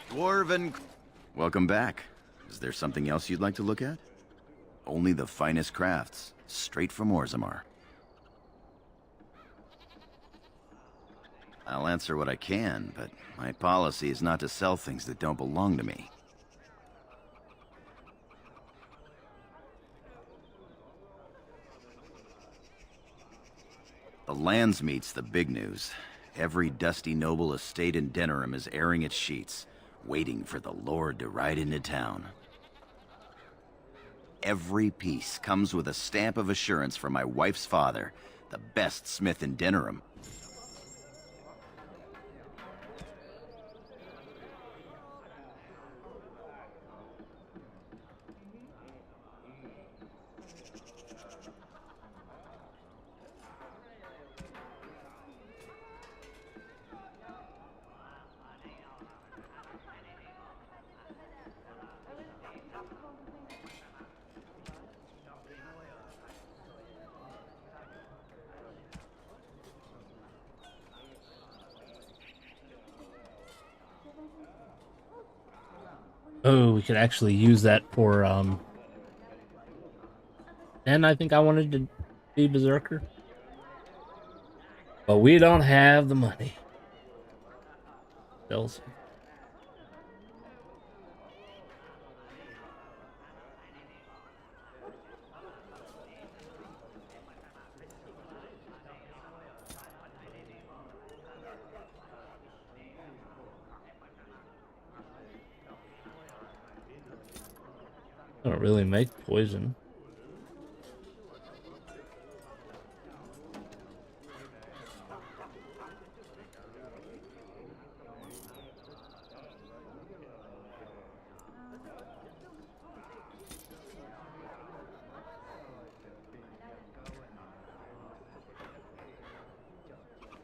Dwarven... Welcome back. Is there something else you'd like to look at? Only the finest crafts, straight from Orzammar. I'll answer what I can, but my policy is not to sell things that don't belong to me. The Landsmeet's the big news. Every dusty noble estate in Denerim is airing its sheets, waiting for the Lord to ride into town. Every piece comes with a stamp of assurance from my wife's father, the best smith in Denerim. Oh, we could actually use that for, and I think I wanted to be Berserker. But we don't have the money. Bills. I don't really make poison.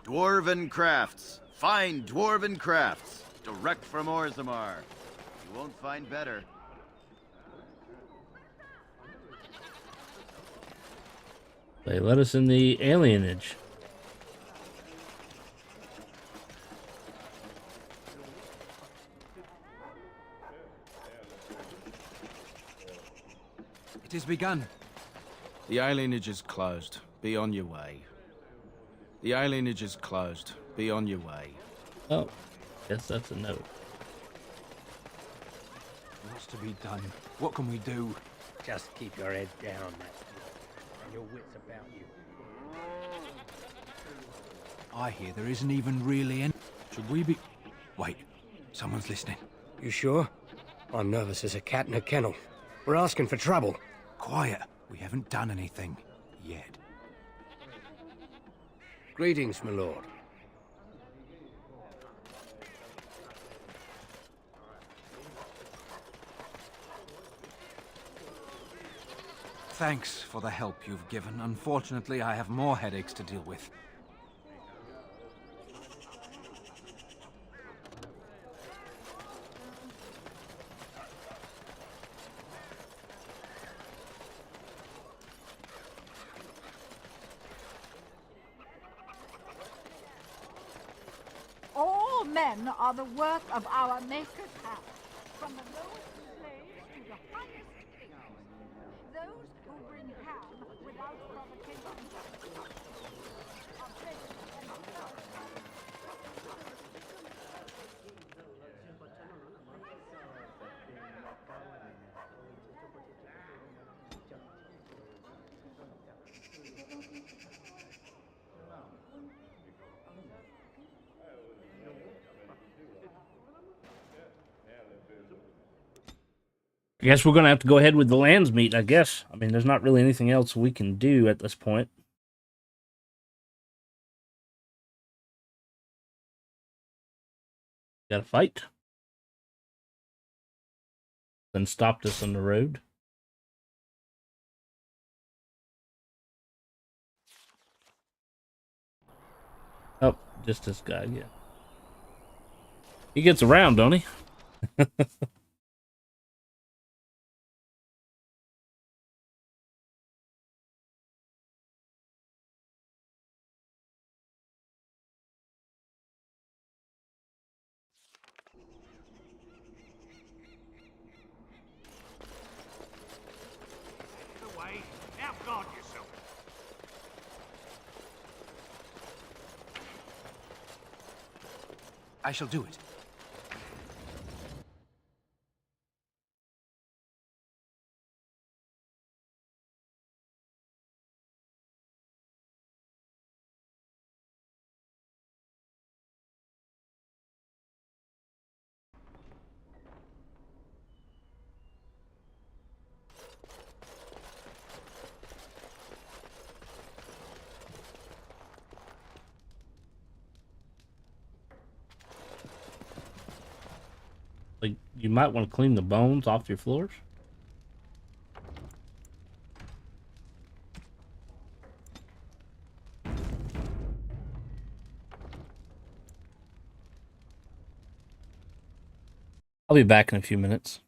Dwarven crafts. Fine dwarven crafts. Direct from Orzammar. You won't find better. They let us in the alienage. It has begun. The alienage is closed. Be on your way. The alienage is closed. Be on your way. Oh, guess that's a note. What's to be done? What can we do? Just keep your head down, Master, and your wits about you. I hear there isn't even really any... Should we be... Wait, someone's listening. You sure? I'm nervous as a cat in a kennel. We're asking for trouble. Quiet. We haven't done anything. Yet. Greetings, my lord. Thanks for the help you've given. Unfortunately, I have more headaches to deal with. men are the work of our Maker's hand, from the lowest slaves to the highest kings. Those who bring ham without provocation are placed in the dark. I guess we're going to have to go ahead with the lands meet, I guess. I mean, there's not really anything else we can do at this point. Got to fight. Then stopped us on the road. Oh, just this guy, yeah. He gets around, don't he? I shall do it. Like, you might want to clean the bones off your floors. I'll be back in a few minutes.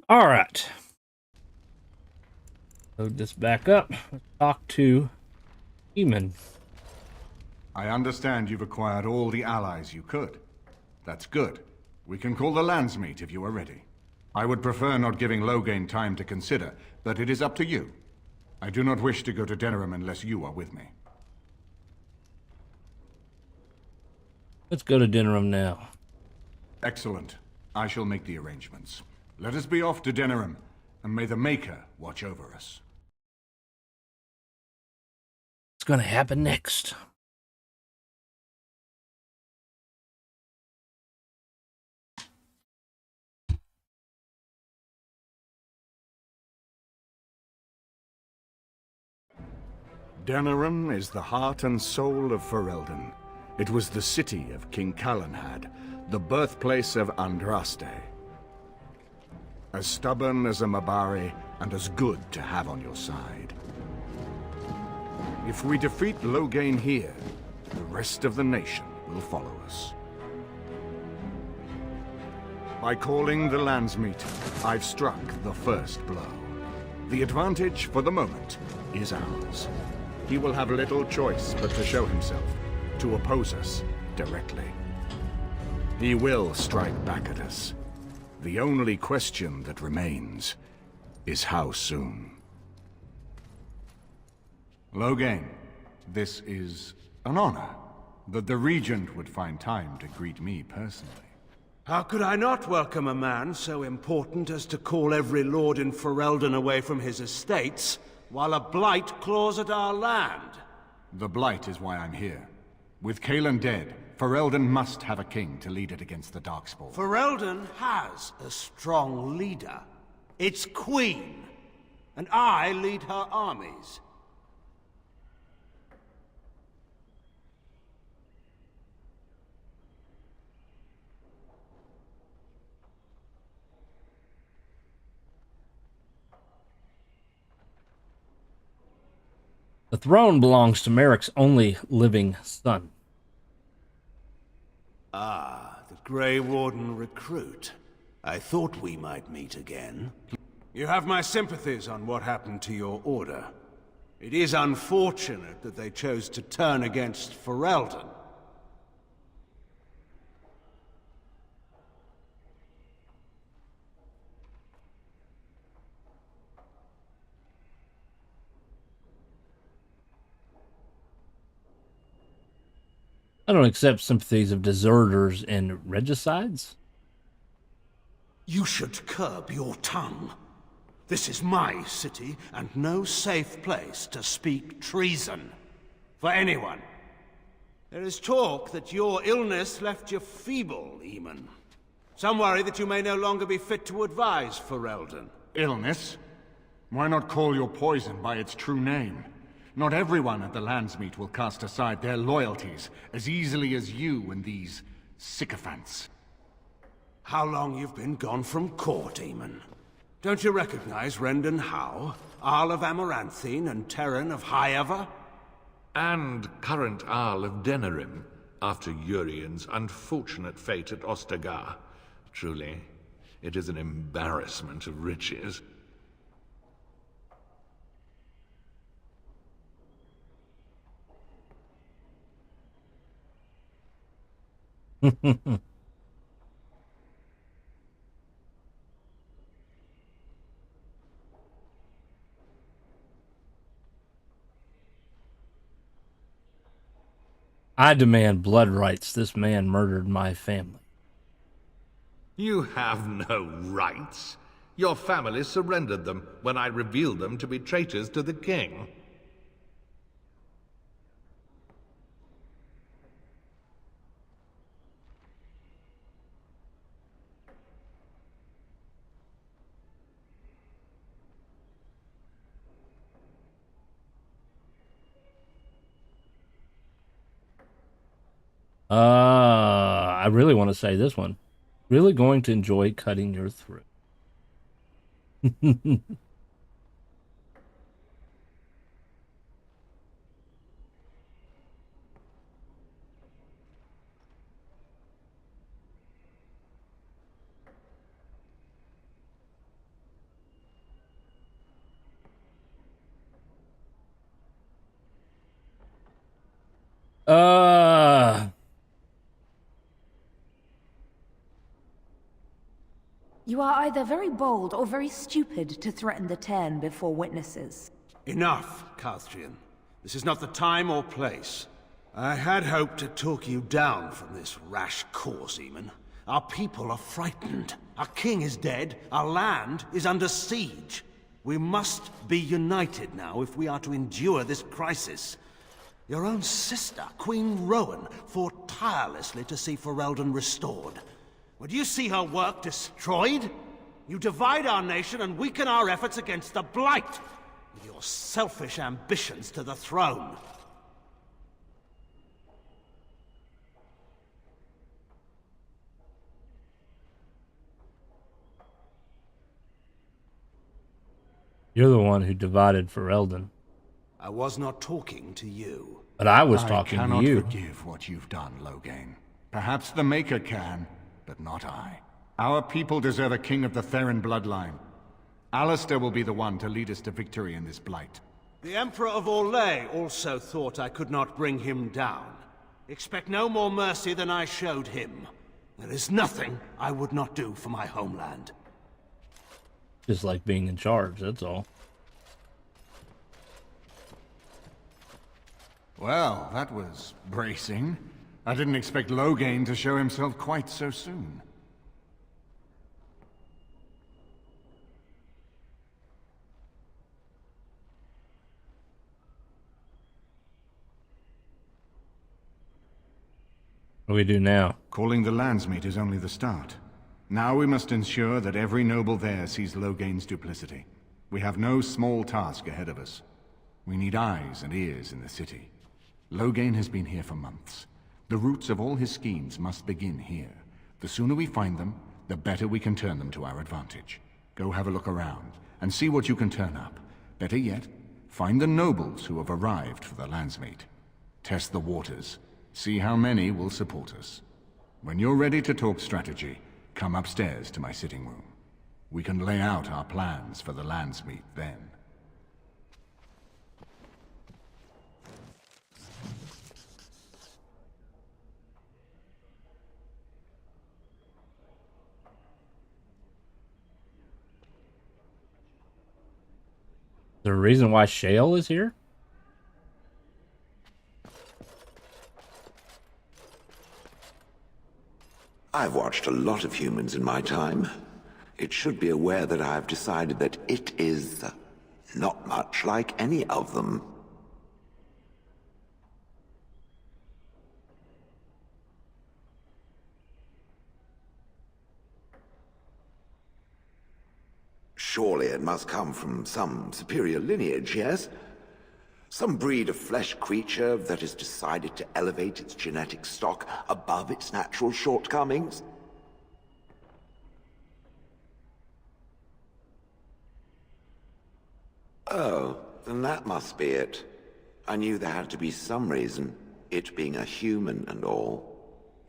All right. Load this back up. Let's talk to Eamon. I understand you've acquired all the allies you could. That's good. We can call the landsmeet if you are ready. I would prefer not giving Loghain time to consider, but it is up to you. I do not wish to go to Denerim unless you are with me. Let's go to Denerim now. Excellent. I shall make the arrangements. Let us be off to Denerim, and may the Maker watch over us. What's going to happen next? Denerim is the heart and soul of Ferelden. It was the city of King Calanhad, the birthplace of Andraste. As stubborn as a Mabari, and as good to have on your side. If we defeat Loghain here, the rest of the nation will follow us. By calling the landsmeet, I've struck the first blow. The advantage, for the moment, is ours. He will have little choice but to show himself, to oppose us directly. He will strike back at us. The only question that remains is how soon. Loghain, this is an honor that the Regent would find time to greet me personally. How could I not welcome a man so important as to call every lord in Ferelden away from his estates, while a blight claws at our land? The Blight is why I'm here. With Cailan dead, Ferelden must have a king to lead it against the Darkspawn. Ferelden has a strong leader. Its queen. And I lead her armies. The throne belongs to Merrick's only living son. Ah, the Grey Warden recruit. I thought we might meet again. You have my sympathies on what happened to your order. It is unfortunate that they chose to turn against Ferelden. I don't accept sympathies of deserters and regicides. You should curb your tongue. This is my city, and no safe place to speak treason. For anyone. There is talk that your illness left you feeble, Eamon. Some worry that you may no longer be fit to advise Ferelden. Illness? Why not call your poison by its true name? Not everyone at the landsmeet will cast aside their loyalties as easily as you and these sycophants. How long you've been gone from court, Eamon? Don't you recognize Rendon Howe, Arl of Amaranthine and Terran of Highever? And current Arl of Denerim, after Urien's unfortunate fate at Ostagar. Truly, it is an embarrassment of riches. I demand blood rights. This man murdered my family. You have no rights. Your family surrendered them when I revealed them to be traitors to the king. I really want to say this one. Really going to enjoy cutting your throat. You are either very bold or very stupid to threaten the Ten before witnesses. Enough, Carthrian. This is not the time or place. I had hoped to talk you down from this rash course, Eamon. Our people are frightened. Our king is dead. Our land is under siege. We must be united now if we are to endure this crisis. Your own sister, Queen Rowan, fought tirelessly to see Ferelden restored. Would you see her work destroyed? You divide our nation and weaken our efforts against the Blight, with your selfish ambitions to the throne. You're the one who divided Ferelden. I was not talking to you. But I was talking to you. I cannot forgive what you've done, Loghain. Perhaps the Maker can, but not I. Our people deserve a king of the Therin bloodline. Alistair will be the one to lead us to victory in this Blight. The Emperor of Orlais also thought I could not bring him down. Expect no more mercy than I showed him. There is nothing I would not do for my homeland. Just like being in charge, that's all. Well, that was bracing. I didn't expect Loghain to show himself quite so soon. What do we do now? Calling the Landsmeet is only the start. Now we must ensure that every noble there sees Loghain's duplicity. We have no small task ahead of us. We need eyes and ears in the city. Loghain has been here for months. The roots of all his schemes must begin here. The sooner we find them, the better we can turn them to our advantage. Go have a look around, and see what you can turn up. Better yet, find the nobles who have arrived for the Landsmeet. Test the waters. See how many will support us. When you're ready to talk strategy, come upstairs to my sitting room. We can lay out our plans for the Landsmeet then. The reason why Shale is here? I've watched a lot of humans in my time. It should be aware that I've decided that it is not much like any of them. Surely it must come from some superior lineage, yes? Some breed of flesh creature that has decided to elevate its genetic stock above its natural shortcomings? Oh, then that must be it. I knew there had to be some reason, it being a human and all.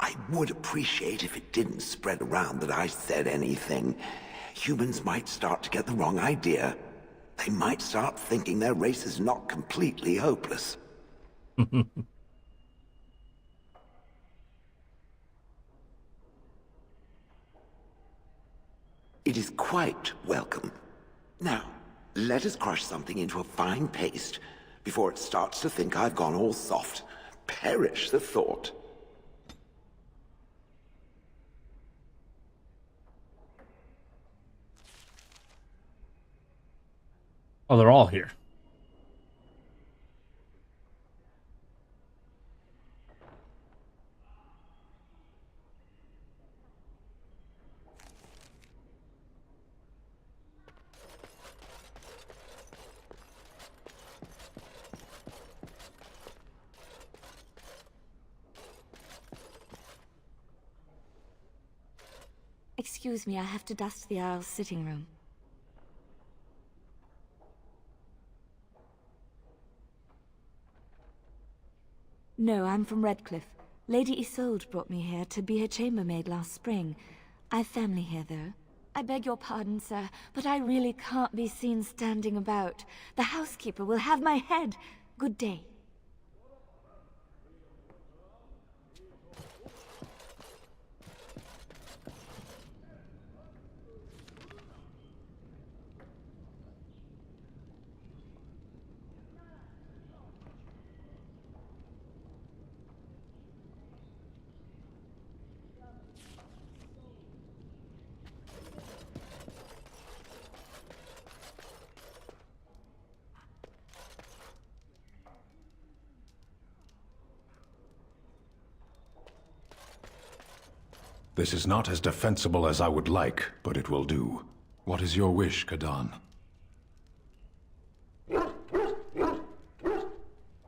I would appreciate if it didn't spread around that I said anything. Humans might start to get the wrong idea. They might start thinking their race is not completely hopeless. It is quite welcome. Now, let us crush something into a fine paste before it starts to think I've gone all soft. Perish the thought. Oh, they're all here. Excuse me, I have to dust the Earl's sitting room. No, I'm from Redcliffe. Lady Isolde brought me here to be her chambermaid last spring. I've family here, though. I beg your pardon, sir, but I really can't be seen standing about. The housekeeper will have my head. Good day. This is not as defensible as I would like, but it will do. What is your wish, Kadan?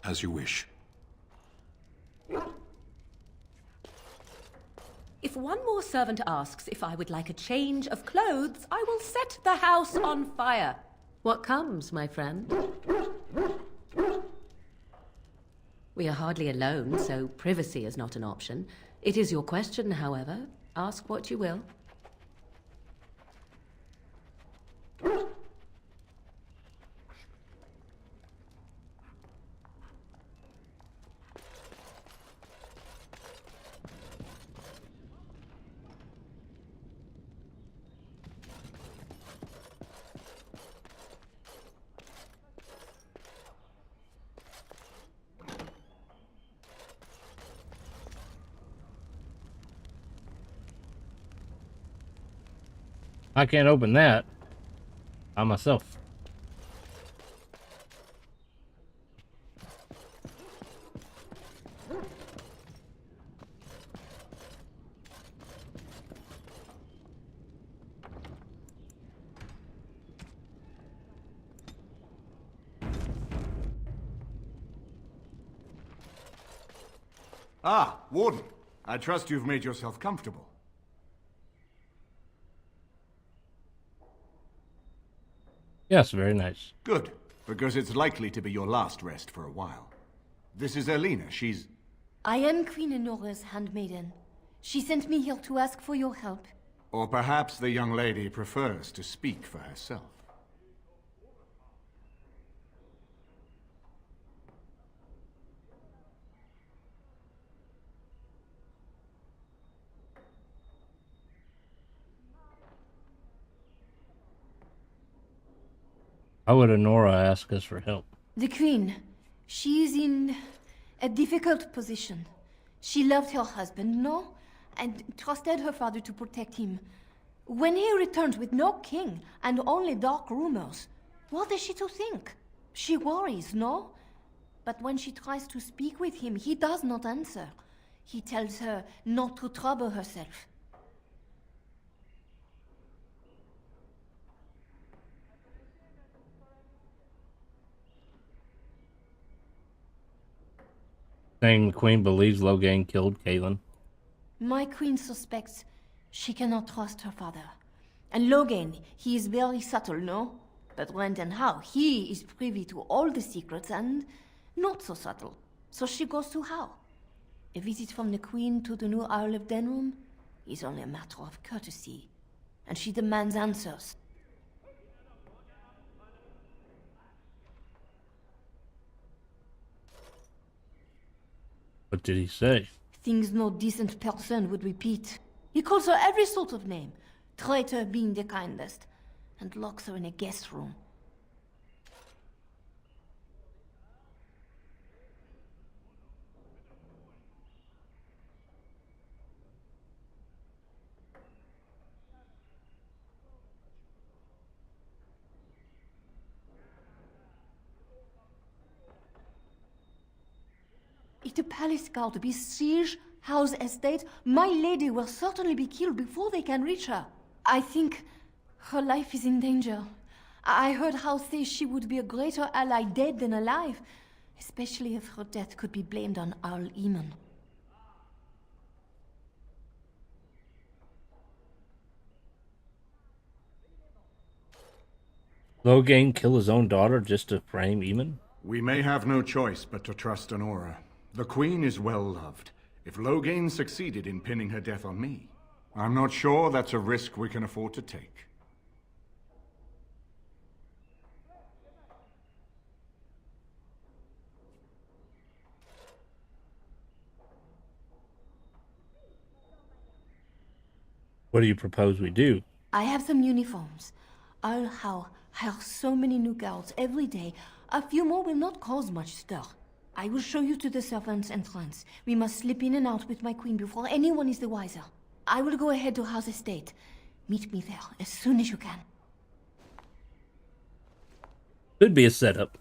As you wish. If one more servant asks if I would like a change of clothes, I will set the house on fire. What comes, my friend? We are hardly alone, so privacy is not an option. It is your question, however. Ask what you will. I can't open that by myself. Ah, Warden. I trust you've made yourself comfortable. Yes, very nice. Good, because it's likely to be your last rest for a while. This is Elena. She's... I am Queen Enora's handmaiden. She sent me here to ask for your help. Or perhaps the young lady prefers to speak for herself. How would Enora ask us for help? The Queen, she is in a difficult position. She loved her husband, no? And trusted her father to protect him. When he returned with no king and only dark rumors, what is she to think? She worries, no? But when she tries to speak with him, he does not answer. He tells her not to trouble herself. Saying the Queen believes Loghain killed Caitlin. My queen suspects she cannot trust her father. And Loghain, he is very subtle, no? But when and how, he is privy to all the secrets and not so subtle. So she goes to how? A visit from the queen to the new Isle of Denrum is only a matter of courtesy. And she demands answers. What did he say? Things no decent person would repeat. He calls her every sort of name, traitor being the kindest, and locks her in a guest room. If the palace guard besiege House Estate, my lady will certainly be killed before they can reach her. I think her life is in danger. I heard House say she would be a greater ally dead than alive, especially if her death could be blamed on Arl Eamon. Loghain kill his own daughter just to frame Eamon? We may have no choice but to trust Enora. The Queen is well loved. If Loghain succeeded in pinning her death on me, I'm not sure that's a risk we can afford to take. What do you propose we do? I have some uniforms. I'll hire so many new guards every day. A few more will not cause much stir. I will show you to the servants' entrance. We must slip in and out with my queen before anyone is the wiser. I will go ahead to House Estate. Meet me there as soon as you can. Could be a setup.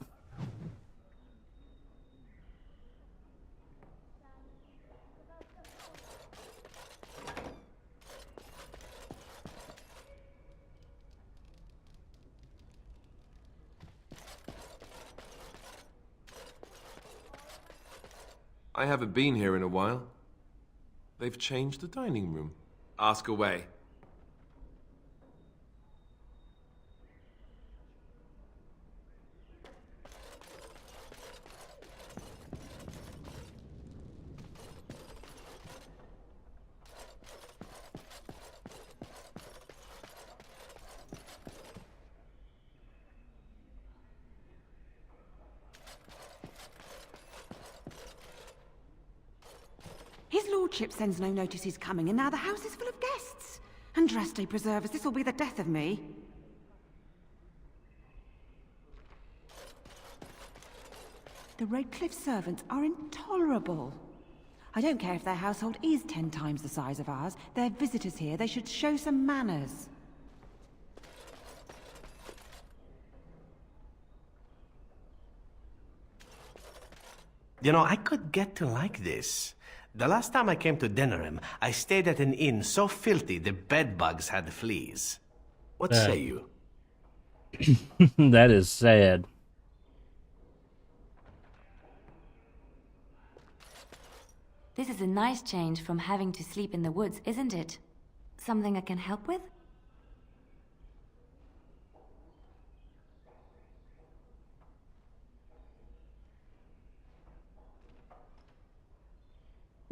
I haven't been here in a while. They've changed the dining room. Ask away. His lordship sends no notice he's coming, and now the house is full of guests. Andraste preserve us, this will be the death of me. The Redcliffe servants are intolerable. I don't care if their household is 10 times the size of ours. They're visitors here. They should show some manners. You know, I could get to like this. The last time I came to Denerim, I stayed at an inn so filthy the bedbugs had fleas. What say you? That is sad. This is a nice change from having to sleep in the woods, isn't it? Something I can help with?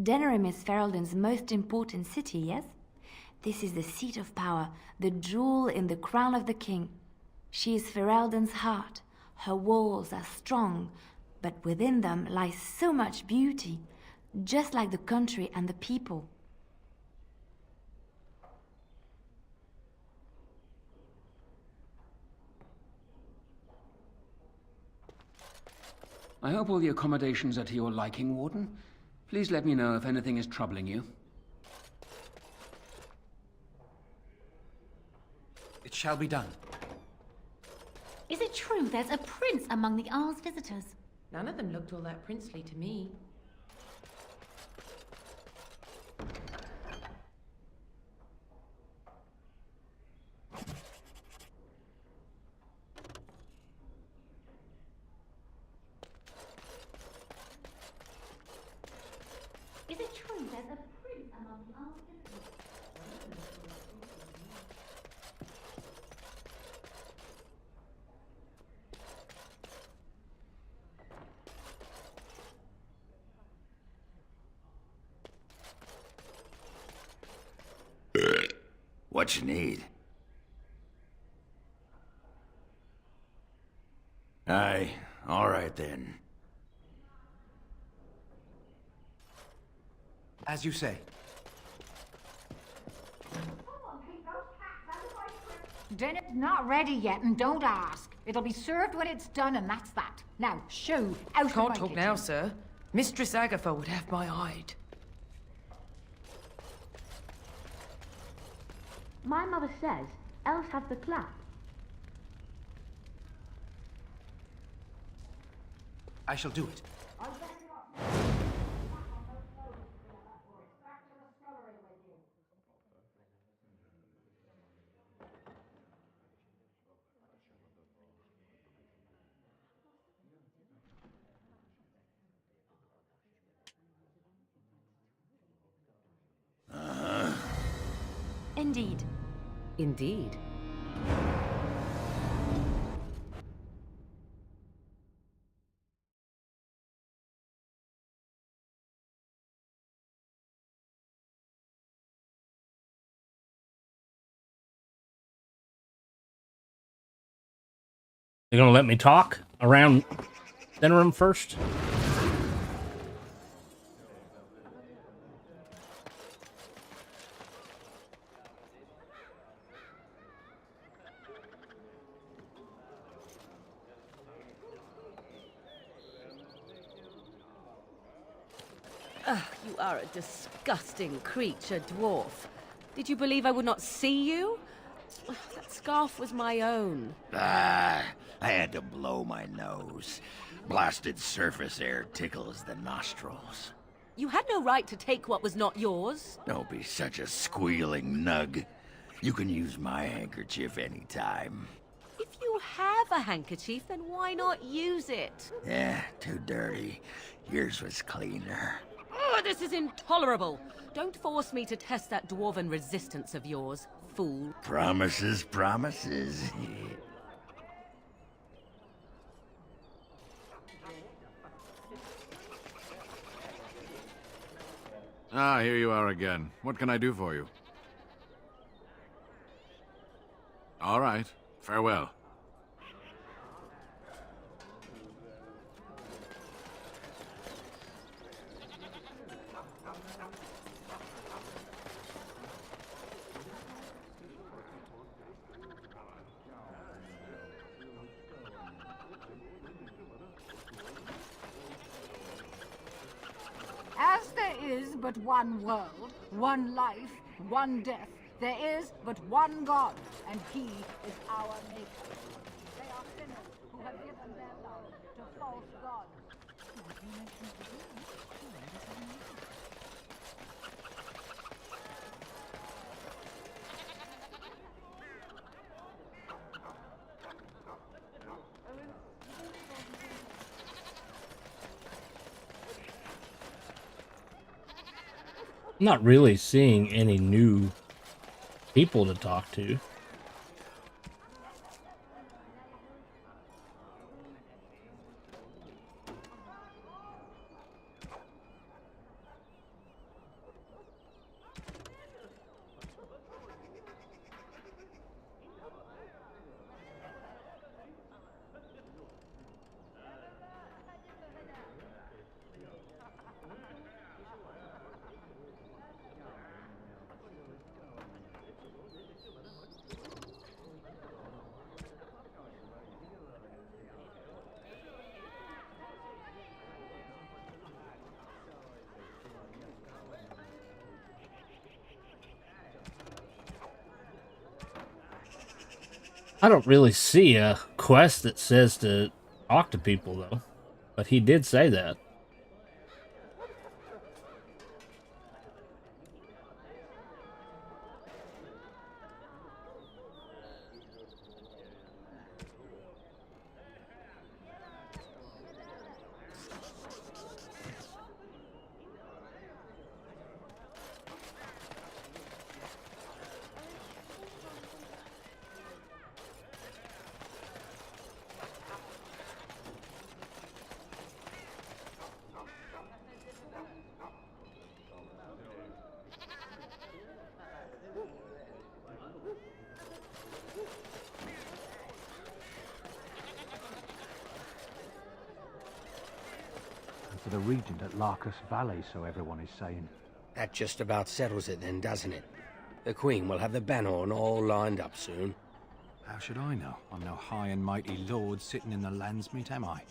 Denerim is Ferelden's most important city, yes? This is the seat of power, the jewel in the crown of the king. She is Ferelden's heart. Her walls are strong, but within them lies so much beauty, just like the country and the people. I hope all the accommodations are to your liking, Warden. Please let me know if anything is troubling you. It shall be done. Is it true there's a prince among the Arl's visitors? None of them looked all that princely to me. Is it true there's a prince among the Arl's visitors? What you need? Aye, all right then. As you say. Dinner's not ready yet, and don't ask. It'll be served when it's done, and that's that. Now, shoo, out of my Can't talk kitchen. now, sir. Mistress Agatha would have my hide. My mother says elves have the clap. I shall do it. Indeed. Indeed. You gonna let me talk around Denerim first? You are a disgusting creature, dwarf. Did you believe I would not see you? That scarf was my own. Ah, I had to blow my nose. Blasted surface air tickles the nostrils. You had no right to take what was not yours. Don't be such a squealing nug. You can use my handkerchief anytime. If you you have a handkerchief, then why not use it? Yeah, too dirty. Yours was cleaner. Oh, this is intolerable. Don't force me to test that dwarven resistance of yours, fool. Promises, promises. Ah, here you are again. What can I do for you? All right. Farewell. As there is but one world, one life, one death, there is but one God, and He is our Maker. They are sinners who have given their love to false gods. I'm not really seeing any new people to talk to. I don't really see a quest that says to talk to people, though. But he did say that. To the regent at Larkus Valley, so everyone is saying. That just about settles it then, doesn't it? The Queen will have the banner on all lined up soon. How should I know? I'm no high and mighty lord sitting in the Landsmeet, am I?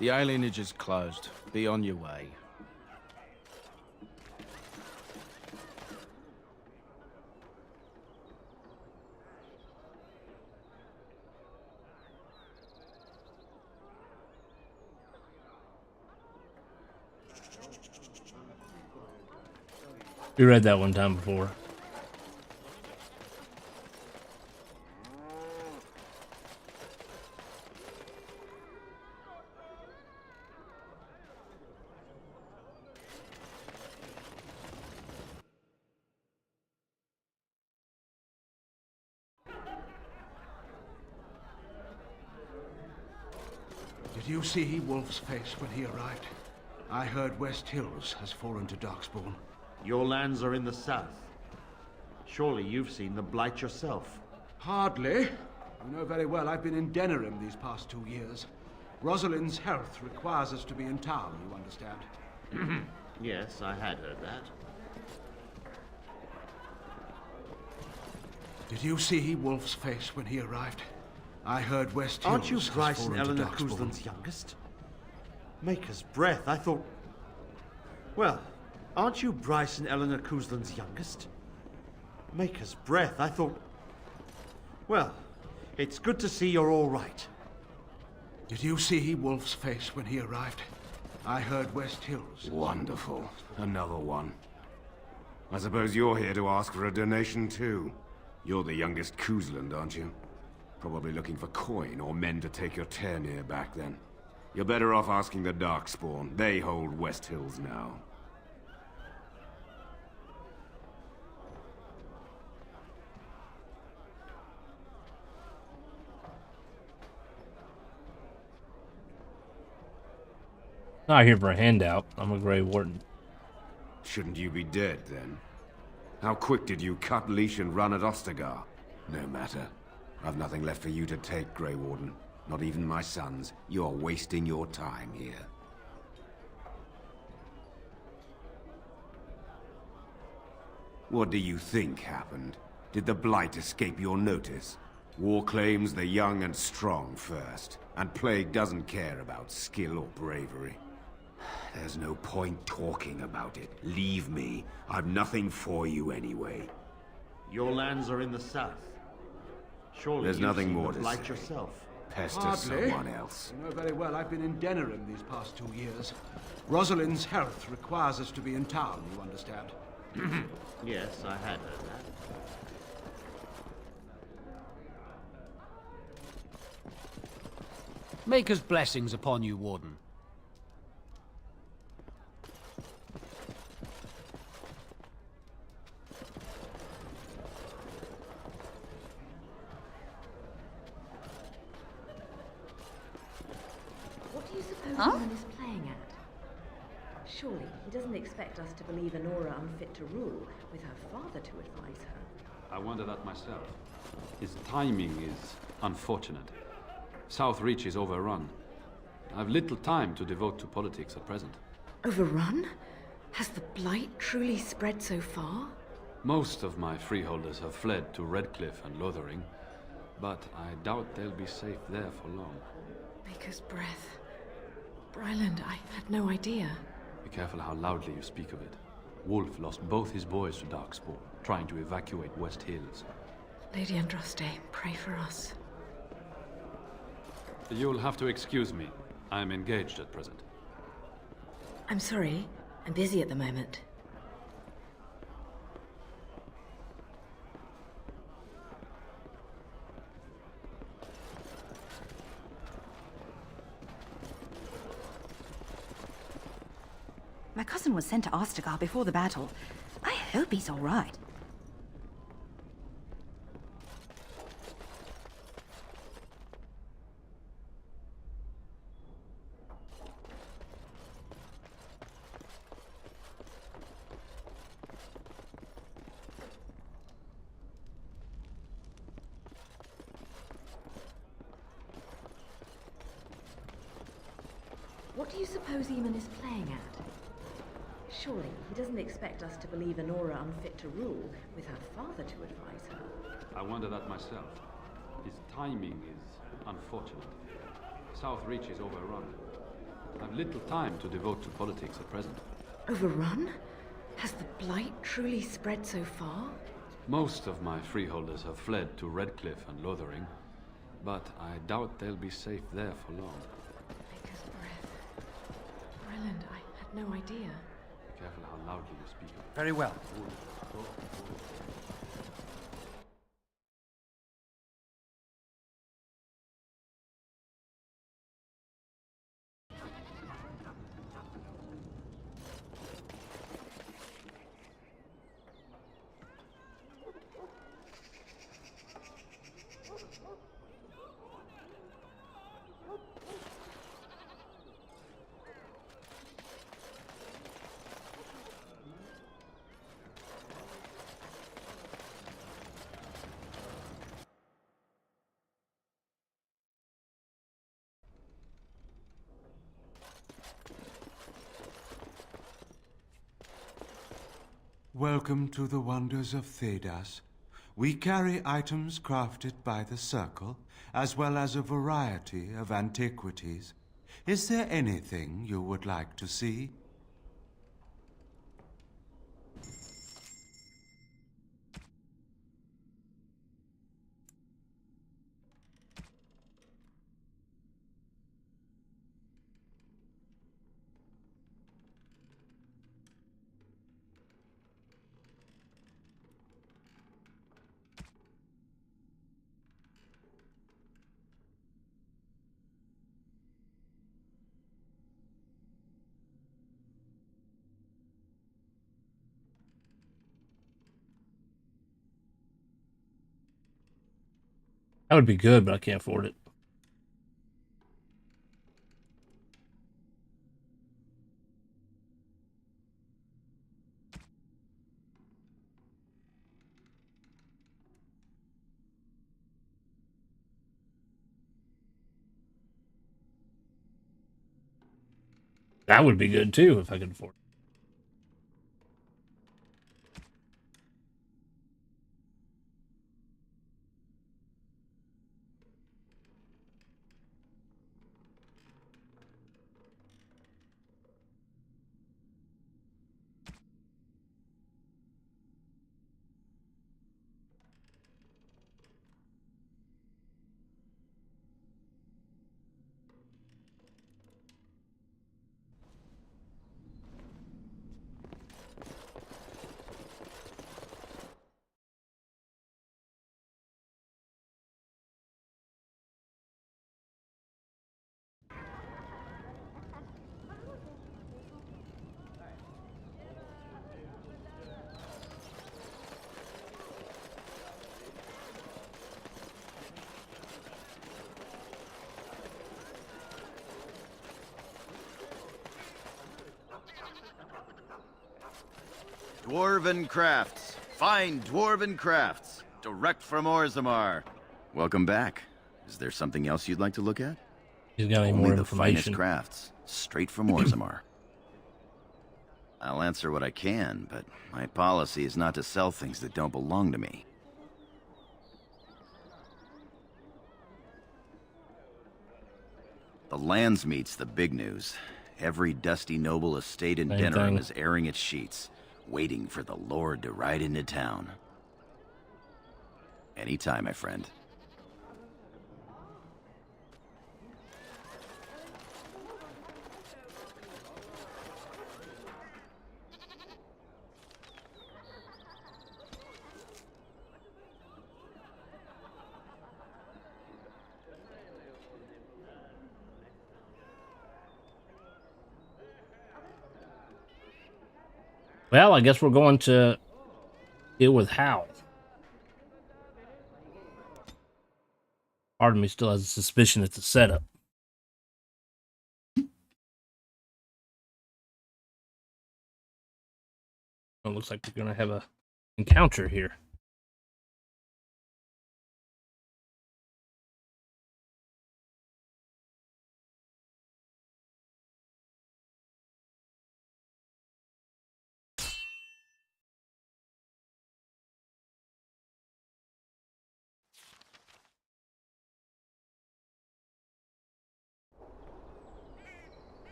The alienage is closed. Be on your way. We read that one time before. Did you see Wolf's face when he arrived? I heard West Hills has fallen to Darkspawn. Your lands are in the south. Surely you've seen the Blight yourself. Hardly. You know very well I've been in Denerim these past 2 years. Rosalind's health requires us to be in town, you understand? Yes, I had heard that. Did you see Wolf's face when he arrived? I heard West Hills Aren't you has Bryce and fallen to Eleanor Darkspawn. Cousland's youngest? Maker's breath, I thought... Well, aren't you Bryce and Eleanor Cousland's youngest? Maker's breath, I thought... Well, it's good to see you're all right. Did you see Wolf's face when he arrived? I heard West Hills. Wonderful. Another one. I suppose you're here to ask for a donation too. You're the youngest Cousland, aren't you? Probably looking for coin or men to take your tenure back then. You're better off asking the Darkspawn. They hold West Hills now. Not here for a handout. I'm a Grey Warden. Shouldn't you be dead, then? How quick did you cut leash and run at Ostagar? No matter. I've nothing left for you to take, Grey Warden. Not even my sons. You're wasting your time here. What do you think happened? Did the Blight escape your notice? War claims the young and strong first, and Plague doesn't care about skill or bravery. There's no point talking about it. Leave me. I've nothing for you anyway. Your lands are in the south. Surely There's you've nothing seen more the to Blight say. yourself. Pester Hardly. someone else. You know very well I've been in Denerim these past 2 years. Rosalind's health requires us to be in town, you understand? Yes, I had heard that. Maker's blessings upon you, Warden. What do you suppose Owen is playing at? Surely he doesn't expect us to believe Anora unfit to rule, with her father to advise her. I wonder that myself. His timing is unfortunate. South Reach is overrun. I've little time to devote to politics at present. Overrun? Has the Blight truly spread so far? Most of my freeholders have fled to Redcliffe and Lothering, but I doubt they'll be safe there for long. Maker's breath. Bryland, I had no idea. Be careful how loudly you speak of it. Wolf lost both his boys to Darkspawn, trying to evacuate West Hills. Lady Andraste, pray for us. You'll have to excuse me. I'm engaged at present. I'm sorry. I'm busy at the moment. My cousin was sent to Ostagar before the battle. I hope he's all right. What do you suppose Eamon is playing at? Surely he doesn't expect us to believe Anora unfit to rule, with her father to advise her. I wonder that myself. His timing is unfortunate. South Reach is overrun. I've little time to devote to politics at present. Overrun? Has the Blight truly spread so far? Most of my freeholders have fled to Redcliffe and Lothering, but I doubt they'll be safe there for long. Maker's breath. Bryland, I had no idea. Be careful how loudly you speak of it. Very well. Welcome to the wonders of Thedas. We carry items crafted by the Circle, as well as a variety of antiquities. Is there anything you would like to see? That would be good, but I can't afford it. That would be good too if I could afford it. Dwarven crafts. Fine dwarven crafts. Direct from Orzammar. Welcome back. Is there something else you'd like to look at? He's got any Only more the information. finest crafts. Straight from Orzammar. I'll answer what I can, but my policy is not to sell things that don't belong to me. The Landsmeet's the big news. Every dusty noble estate in Same Denerim thing. is airing its sheets, waiting for the Lord to ride into town. Anytime, my friend. Well, I guess we're going to deal with Hal. Part of me still has a suspicion it's a setup. It looks like we're going to have a encounter here.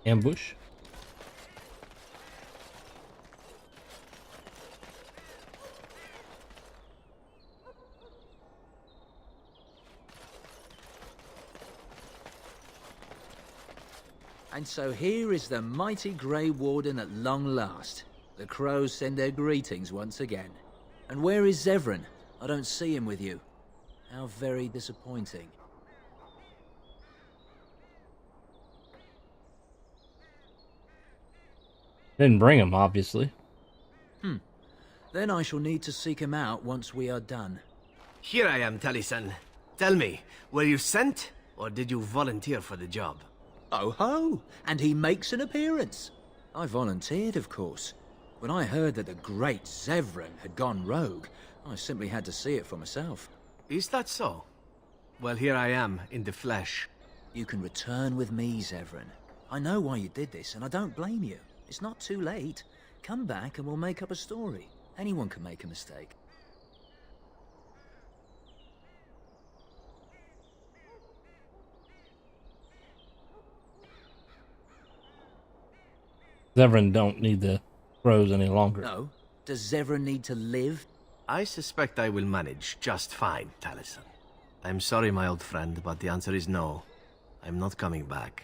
Ambush. And so here is the mighty Grey Warden at long last. The crows send their greetings once again. And where is Zevran? I don't see him with you. How very disappointing. Didn't bring him, obviously. Then I shall need to seek him out once we are done. Here I am, Taliesin. Tell me, were you sent, or did you volunteer for the job? Oh ho! And he makes an appearance. I volunteered, of course. When I heard that the great Zevran had gone rogue, I simply had to see it for myself. Is that so? Well, here I am, in the flesh. You can return with me, Zevran. I know why you did this, and I don't blame you. It's not too late. Come back and we'll make up a story. Anyone can make a mistake. Zevran don't need the crows any longer. No. Does Zevran need to live? I suspect I will manage just fine, Taliesin. I'm sorry, my old friend, but the answer is no. I'm not coming back.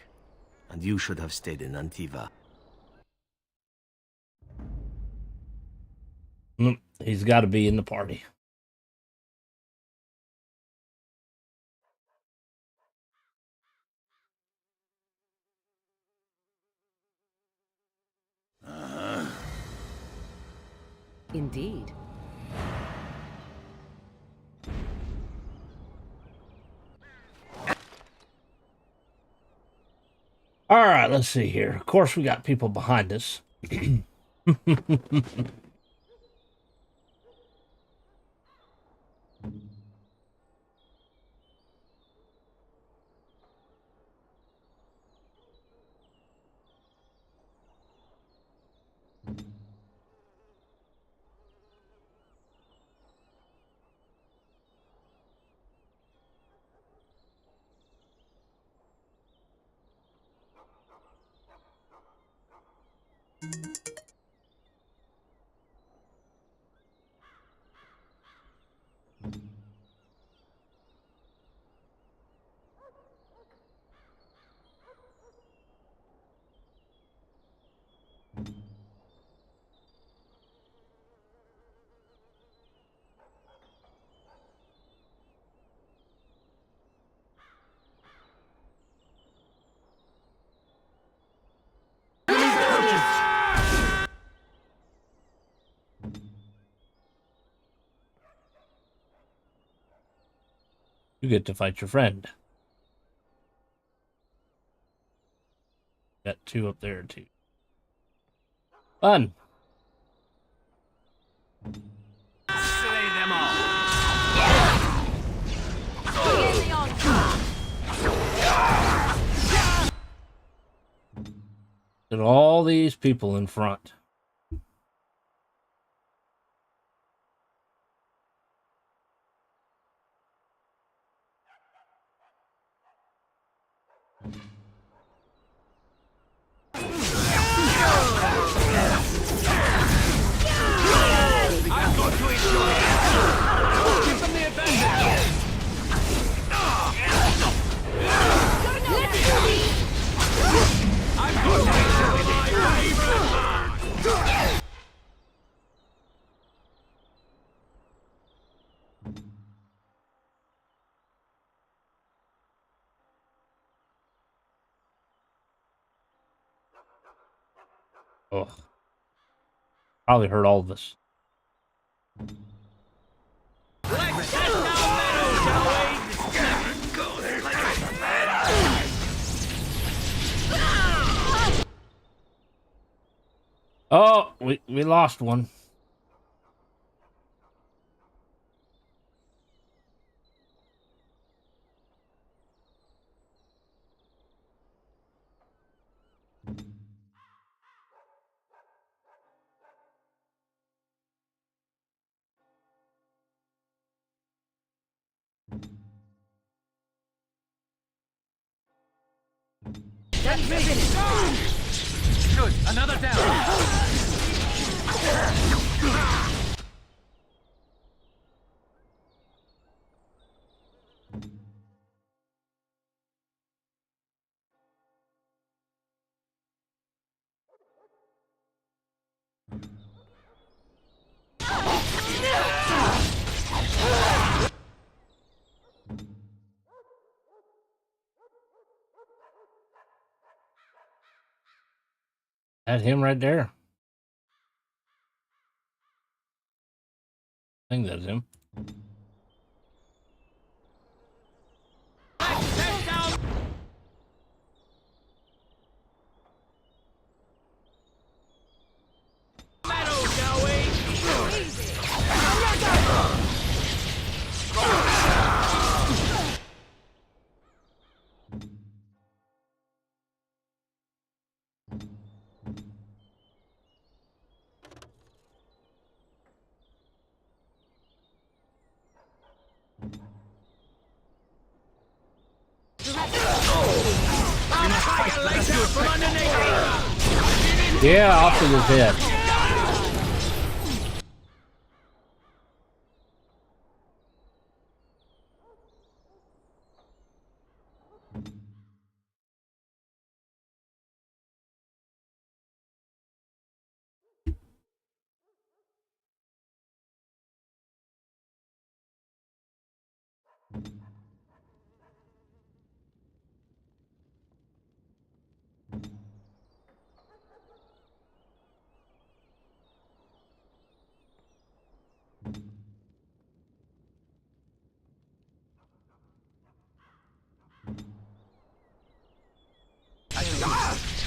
And you should have stayed in Antiva. He's got to be in the party. Indeed. All right, let's see here. Of course, we got people behind us. You get to fight your friend. Got two up there, too. Fun. Slay them all. Look at all these people in front. Oh, probably hurt all of us. Oh, we lost one. Good, another down. That him right there. I think that's him. Yeah, off to his head.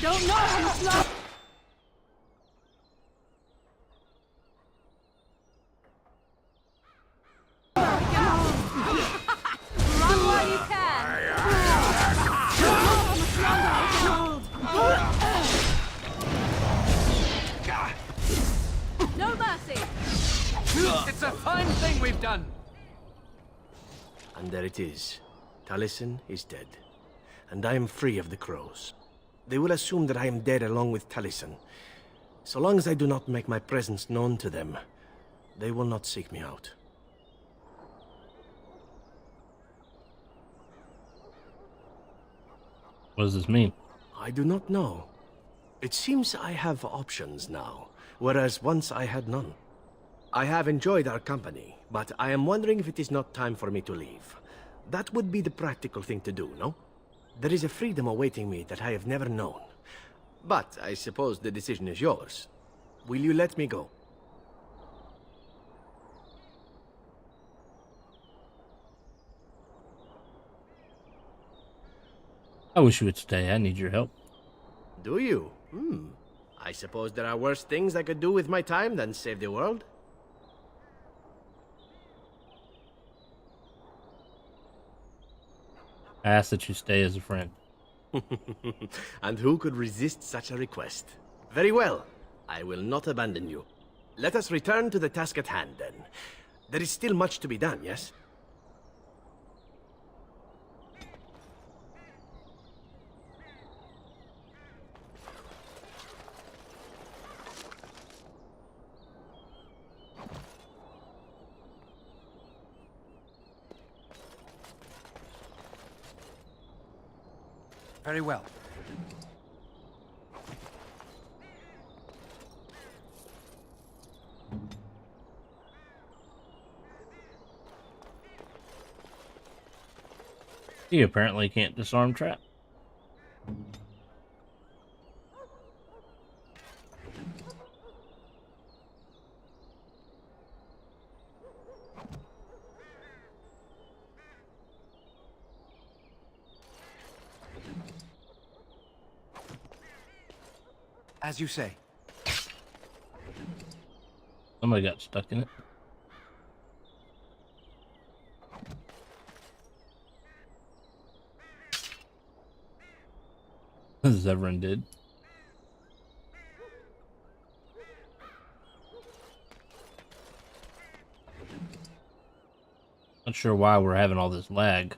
Don't know how slow. Run while you can. No mercy. It's a fine thing we've done. And there it is. Taliesin is dead. And I am free of the crows. They will assume that I am dead along with Taliesin. So long as I do not make my presence known to them, they will not seek me out. What does this mean? I do not know. It seems I have options now, whereas once I had none. I have enjoyed our company, but I am wondering if it is not time for me to leave. That would be the practical thing to do, no? There is a freedom awaiting me that I have never known. But I suppose the decision is yours. Will you let me go? I wish you would stay. I need your help. Do you? I suppose there are worse things I could do with my time than save the world. I ask that you stay as a friend. And who could resist such a request? Very well. I will not abandon you. Let us return to the task at hand, then. There is still much to be done, yes? Very well. He apparently can't disarm trap. As you say. Somebody got stuck in it. Zevran did. Not sure why we're having all this lag.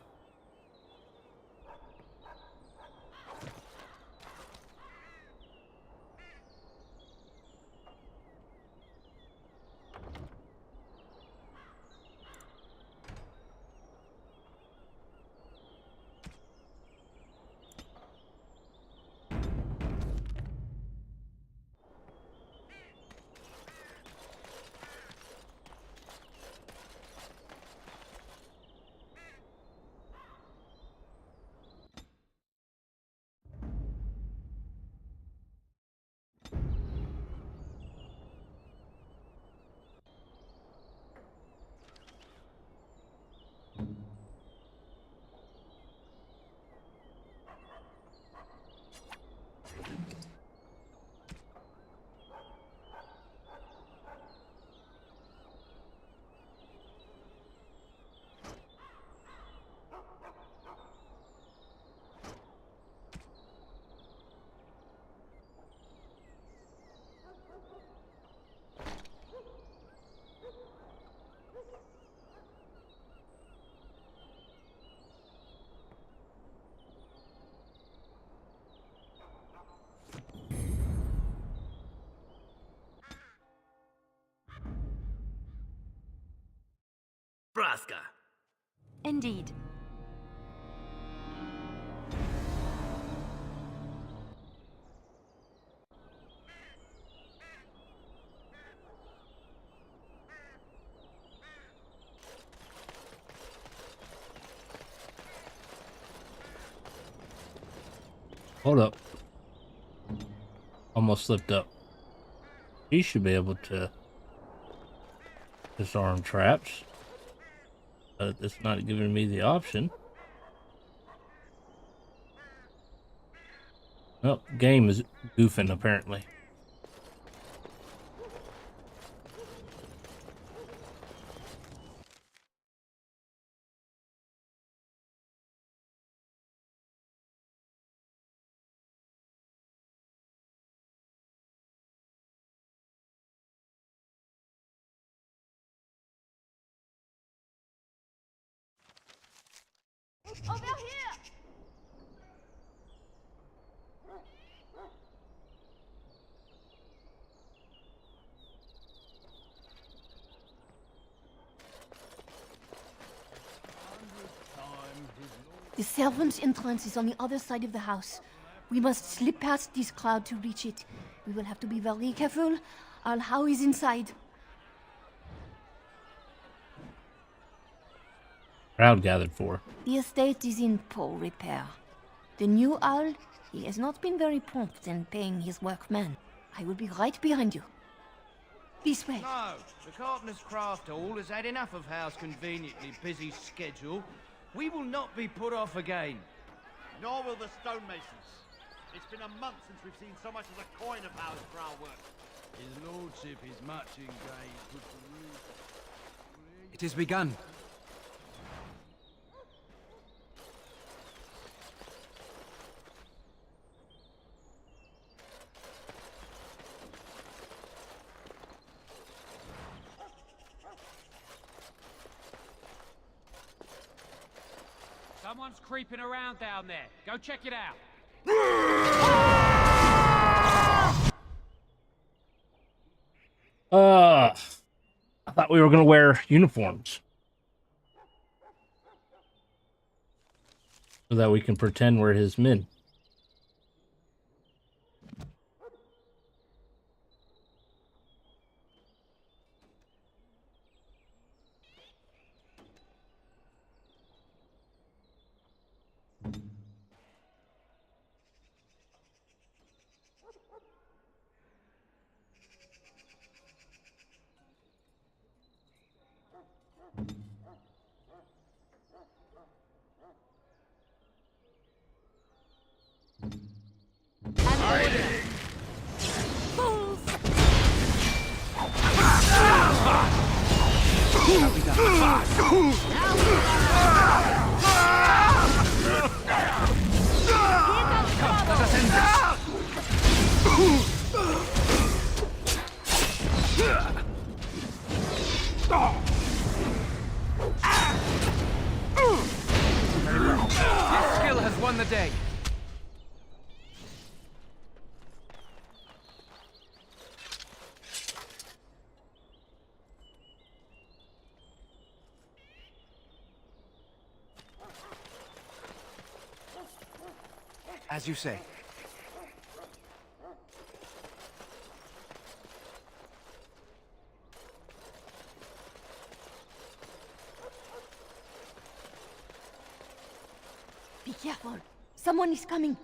Braska. Indeed. Hold up. Almost slipped up. He should be able to disarm traps. But it's not giving me the option. Well, game is goofing apparently. Over here! The servants' entrance is on the other side of the house. We must slip past this crowd to reach it. We will have to be very careful. Our How is inside. Crowd gathered for. The estate is in poor repair. The new owl, he has not been very prompt in paying his workmen. I will be right behind you. This way. No, the Carpenter's Craft Hall has had enough of Howe's conveniently busy schedule. We will not be put off again. Nor will the stonemasons. It's been a month since we've seen so much as a coin of Howe's brow work. His lordship is much engaged with the roof. It has begun. Someone's creeping around down there. Go check it out. I thought we were gonna wear uniforms so that we can pretend we're his men. Your skill has won the day. As you say. Be careful. Someone is coming.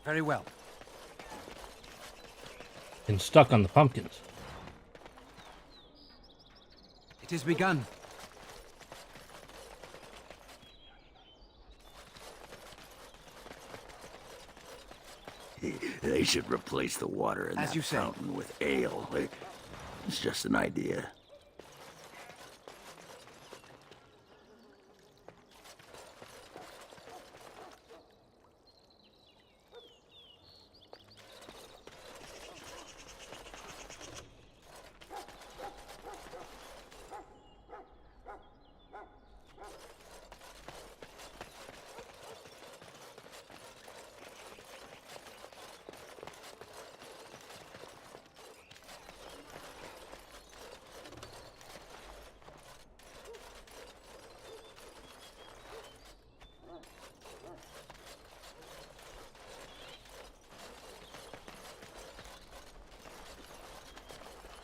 Very well. And stuck on the pumpkins. It has begun. They should replace the water in As that you say. fountain with ale. It's just an idea.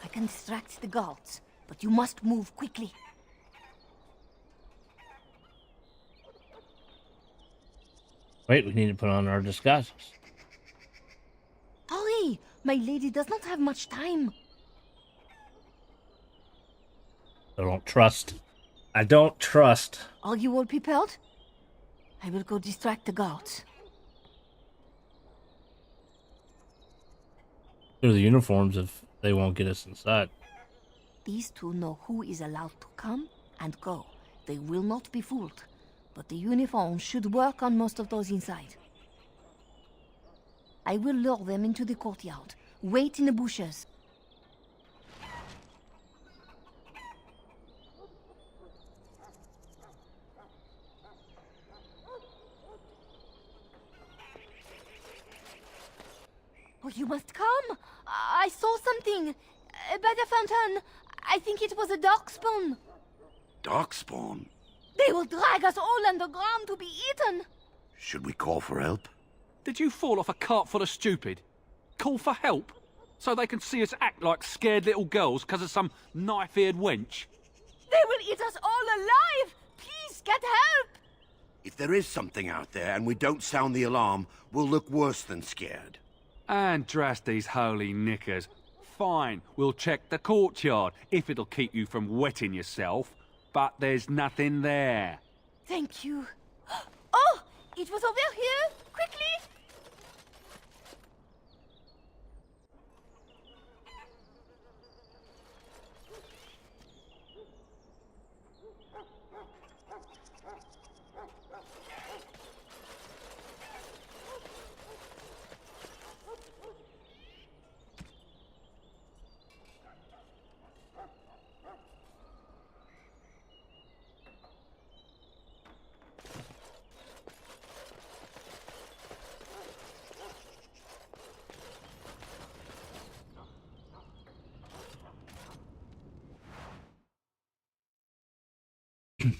I can distract the guards, but you must move quickly. Wait, we need to put on our disguises. Hurry! My lady does not have much time. I don't trust. I don't trust. Are you all prepared? I will go distract the guards. Through the uniforms if they won't get us inside. These two know who is allowed to come and go. They will not be fooled. But the uniform should work on most of those inside. I will lure them into the courtyard. Wait in the bushes. Oh, you must come! I saw something! By the fountain! I think it was a darkspawn! Darkspawn? They will drag us all underground to be eaten! Should we call for help? Did you fall off a cart full of stupid? Call for help? So they can see us act like scared little girls because of some knife-eared wench? They will eat us all alive! Please, get help! If there is something out there and we don't sound the alarm, we'll look worse than scared. And drast these holy knickers. Fine, we'll check the courtyard, if it'll keep you from wetting yourself. But there's nothing there. Thank you. Oh! It was over here! Quickly!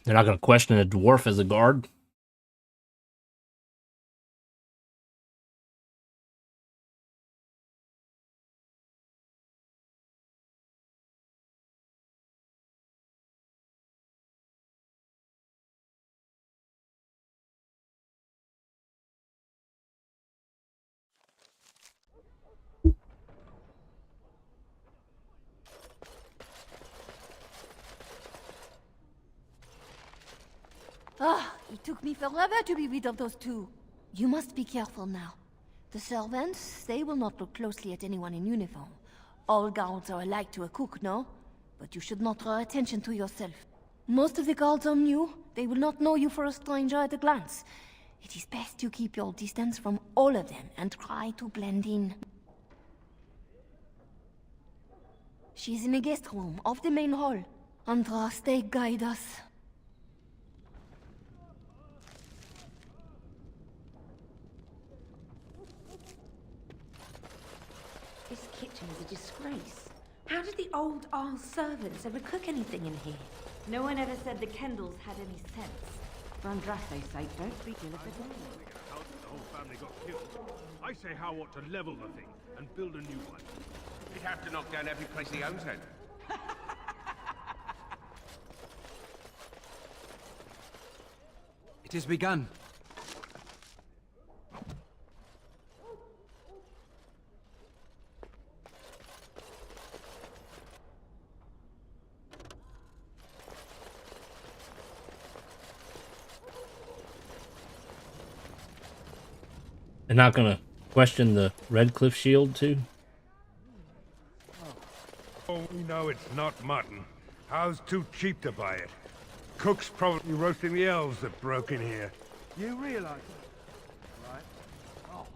They're not going to question a dwarf as a guard. Ah, it took me forever to be rid of those two. You must be careful now. The servants, they will not look closely at anyone in uniform. All guards are alike to a cook, no? But you should not draw attention to yourself. Most of the guards are new. They will not know you for a stranger at a glance. It is best you keep your distance from all of them and try to blend in. She's in the guest room of the main hall. Andraste, guide us. This kitchen is a disgrace. How did the old Arl servants ever cook anything in here? No one ever said the Kendalls had any sense. For Andraste's sake, don't speak ill of the dead. The whole family got killed. I say How ought to level the thing and build a new one. He'd have to knock down every place he owns then. It has begun. They're not gonna question the Red Cliff shield too? Oh, we know it's not mutton. How's too cheap to buy it? Cook's probably roasting the elves that broke in here. You realize that, right? Oh.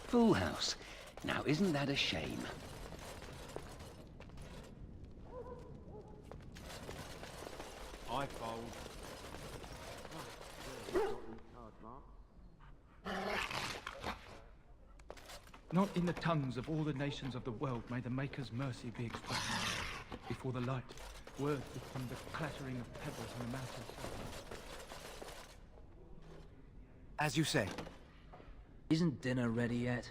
Full house. Now, isn't that a shame? I fold. Not in the tongues of all the nations of the world may the Maker's mercy be expressed. Before the light, words become the clattering of pebbles on the mountain. As you say. Isn't dinner ready yet?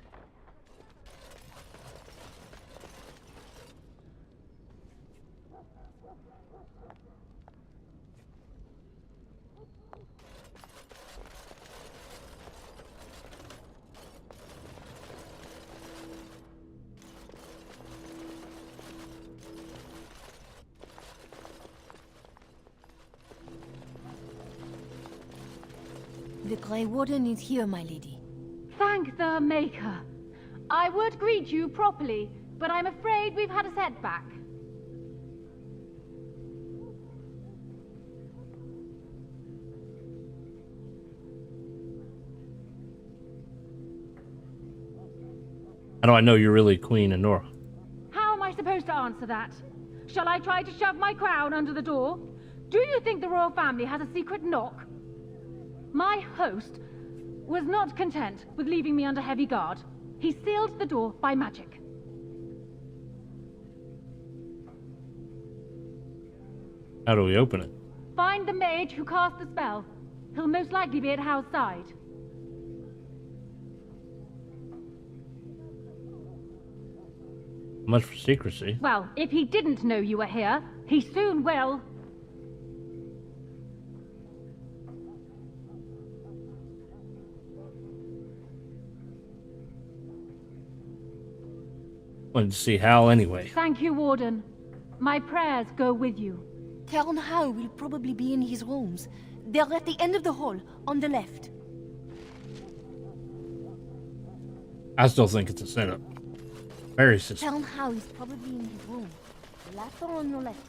The Grey Warden is here, my lady. Thank the Maker. I would greet you properly, but I'm afraid we've had a setback. How do I know you're really Queen Enora? How am I supposed to answer that? Shall I try to shove my crown under the door? Do you think the royal family has a secret knock? My host was not content with leaving me under heavy guard. He sealed the door by magic. How do we open it? Find the mage who cast the spell. He'll most likely be at Hal's side. Much for secrecy. Well, if he didn't know you were here, he soon will. Wanted to see Hal anyway. Thank you, Warden. My prayers go with you. Count Hal will probably be in his rooms. They're at the end of the hall, on the left. I still think it's a setup. Very suspicious. Count Hal is probably in his room. The last door on your left.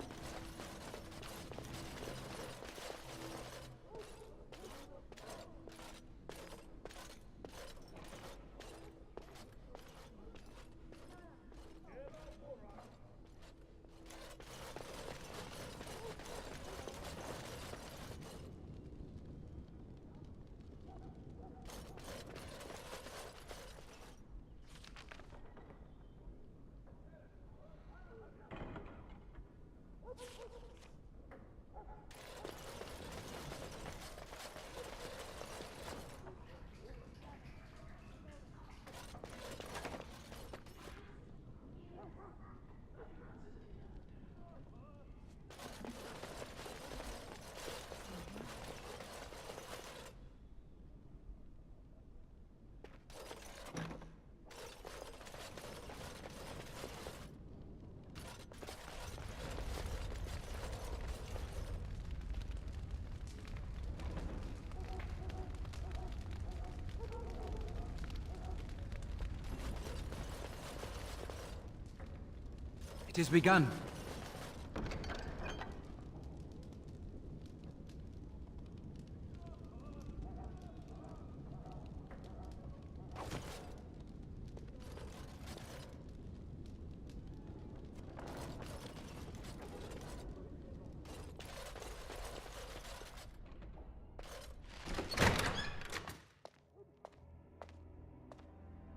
It has begun.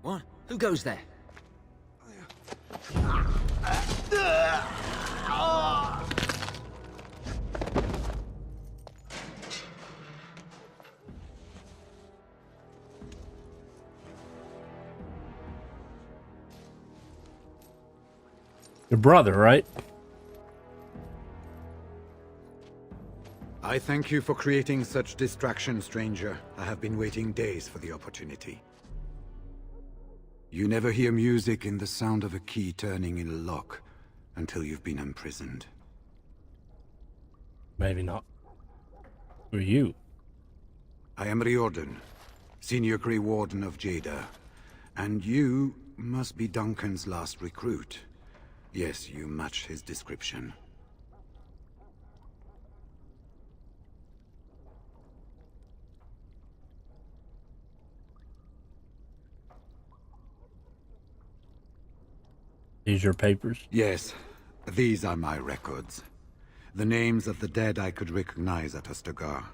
What? Who goes there? Your brother, right? I thank you for creating such distraction, stranger. I have been waiting days for the opportunity. You never hear music in the sound of a key turning in a lock until you've been imprisoned. Maybe not. Who are you? I am Riordan, Senior Grey Warden of Jada. And you must be Duncan's last recruit. Yes, you match his description. These your papers? Yes, these are my records. The names of the dead I could recognize at Ostagar.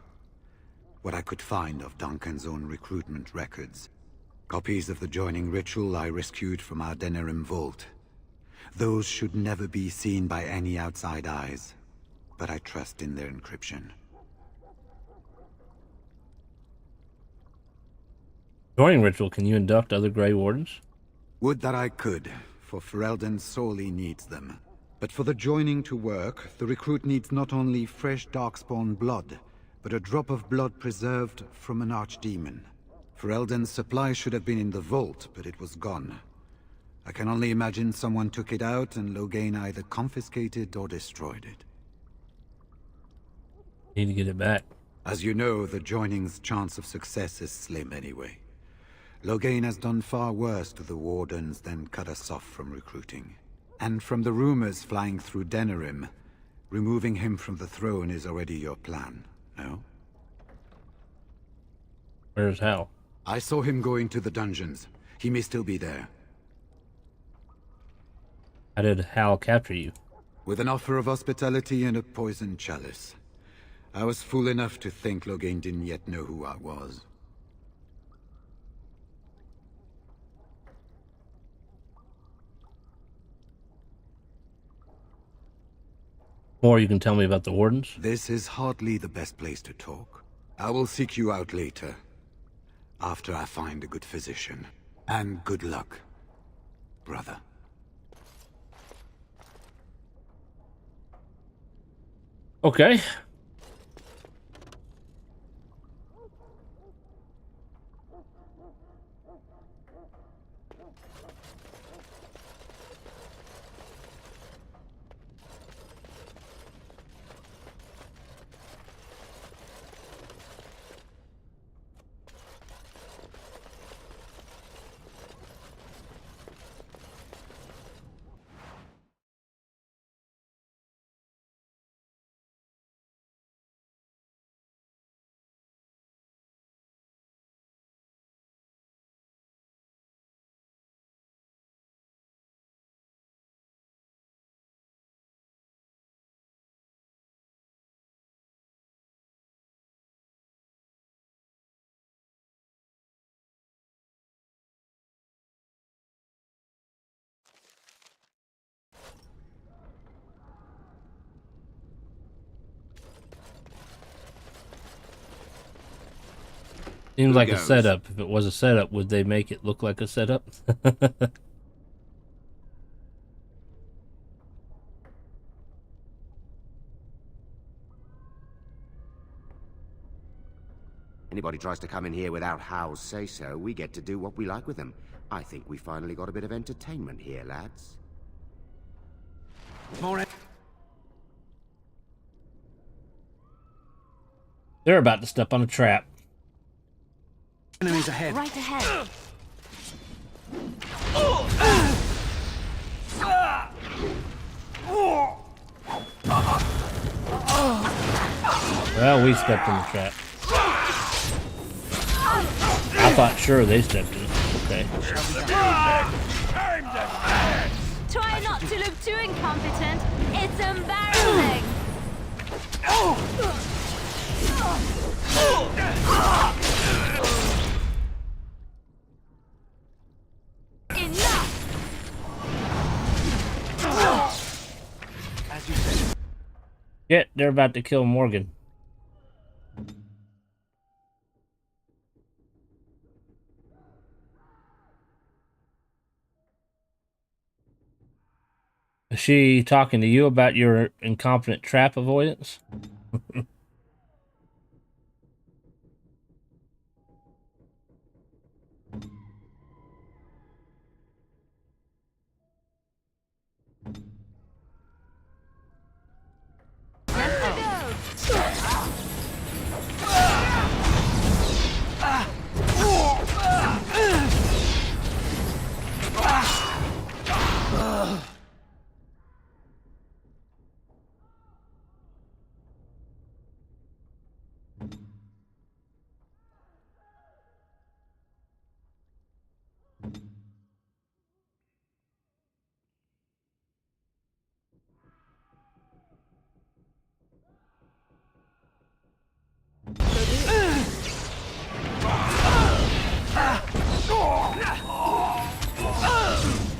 What I could find of Duncan's own recruitment records. Copies of the joining ritual I rescued from our Denerim vault. Those should never be seen by any outside eyes, but I trust in their encryption. Joining ritual, can you induct other Grey Wardens? Would that I could, for Ferelden sorely needs them. But for the joining to work, the recruit needs not only fresh Darkspawn blood, but a drop of blood preserved from an archdemon. Ferelden's supply should have been in the vault, but it was gone. I can only imagine someone took it out and Loghain either confiscated or destroyed it. Need to get it back. As you know, the joining's chance of success is slim anyway. Loghain has done far worse to the Wardens than cut us off from recruiting. And from the rumors flying through Denerim, removing him from the throne is already your plan, no? Where's Hal? I saw him going to the dungeons. He may still be there. How did Hal capture you? With an offer of hospitality and a poisoned chalice. I was fool enough to think Loghain didn't yet know who I was. More you can tell me about the Wardens? This is hardly the best place to talk. I will seek you out later. After I find a good physician. And good luck, brother. Okay. Seems like a setup. If it was a setup, would they make it look like a setup? Anybody tries to come in here without Hal's say-so, we get to do what we like with them. I think we finally got a bit of entertainment here, lads. Morning. They're about to step on a trap. Enemies ahead. Right ahead. Well, we stepped in the trap. I thought sure they stepped in it. Okay. Try not to look too incompetent. It's embarrassing. As you said. Yeah, they're about to kill Morgan. Is she talking to you about your incompetent trap avoidance?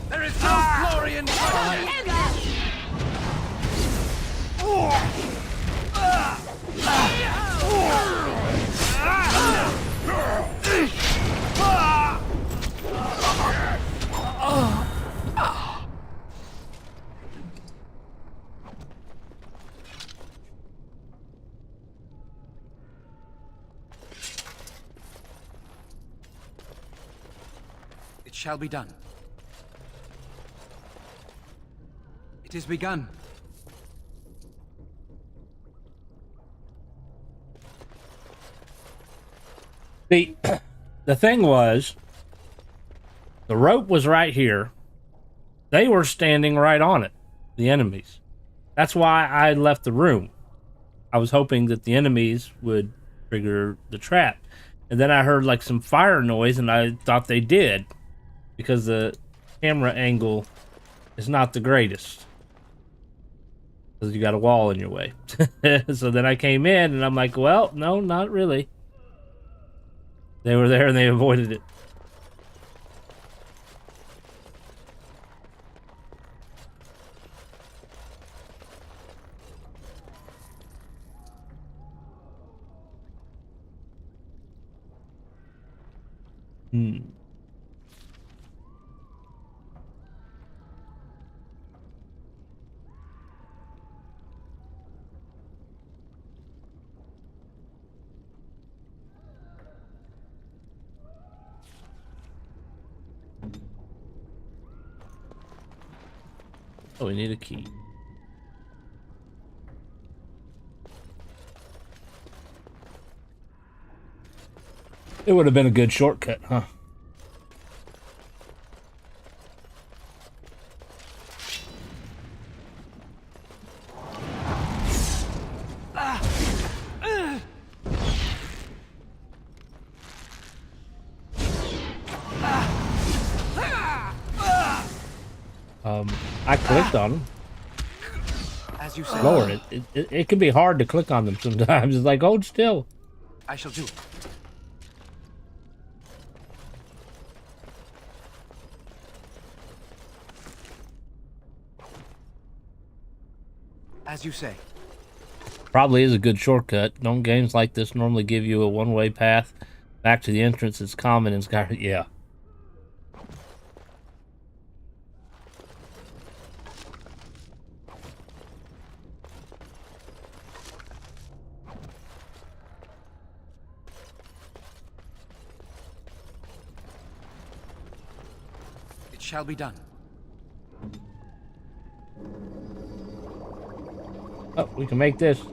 There is no glory in bloodshed! It shall be done. It is begun. The thing was, the rope was right here. They were standing right on it, the enemies. That's why I left the room. I was hoping that the enemies would trigger the trap. And then I heard like some fire noise, and I thought they did, because the camera angle is not the greatest, because you got a wall in your way. So then I came in, and I'm like, well, no, not really. They were there, and they avoided it. Oh, we need a key. It would have been a good shortcut, huh? I clicked on them. As you say. Lower it. It can be hard to click on them sometimes. It's like, hold still. I shall do. As you say. Probably is a good shortcut. Don't games like this normally give you a one-way path back to the entrance? It's common in Skyrim. Yeah. It shall be done. Oh, we can make this. How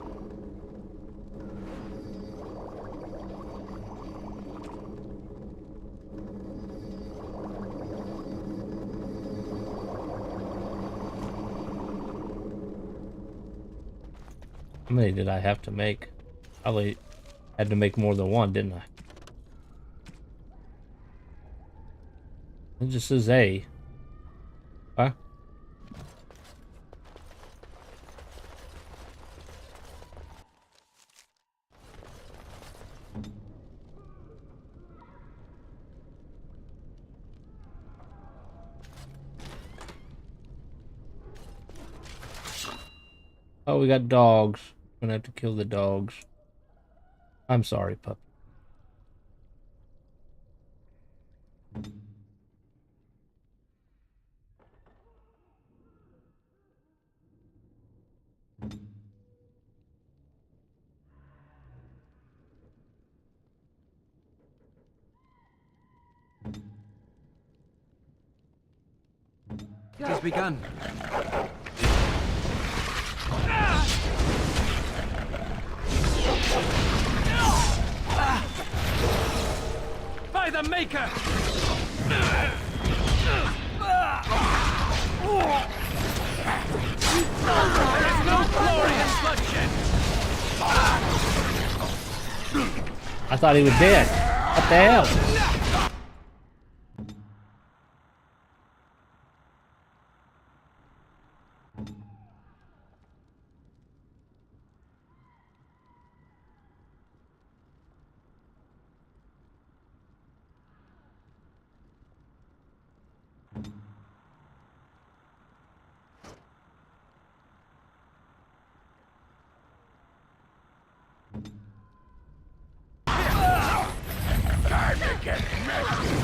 many did I have to make? Probably had to make more than one, didn't I? It just says A. Huh? Oh, we got dogs. Gonna have to kill the dogs. I'm sorry, pup. It has begun. By the Maker! There is no glory in bloodshed! I thought he was dead. What the hell? Time to get messy.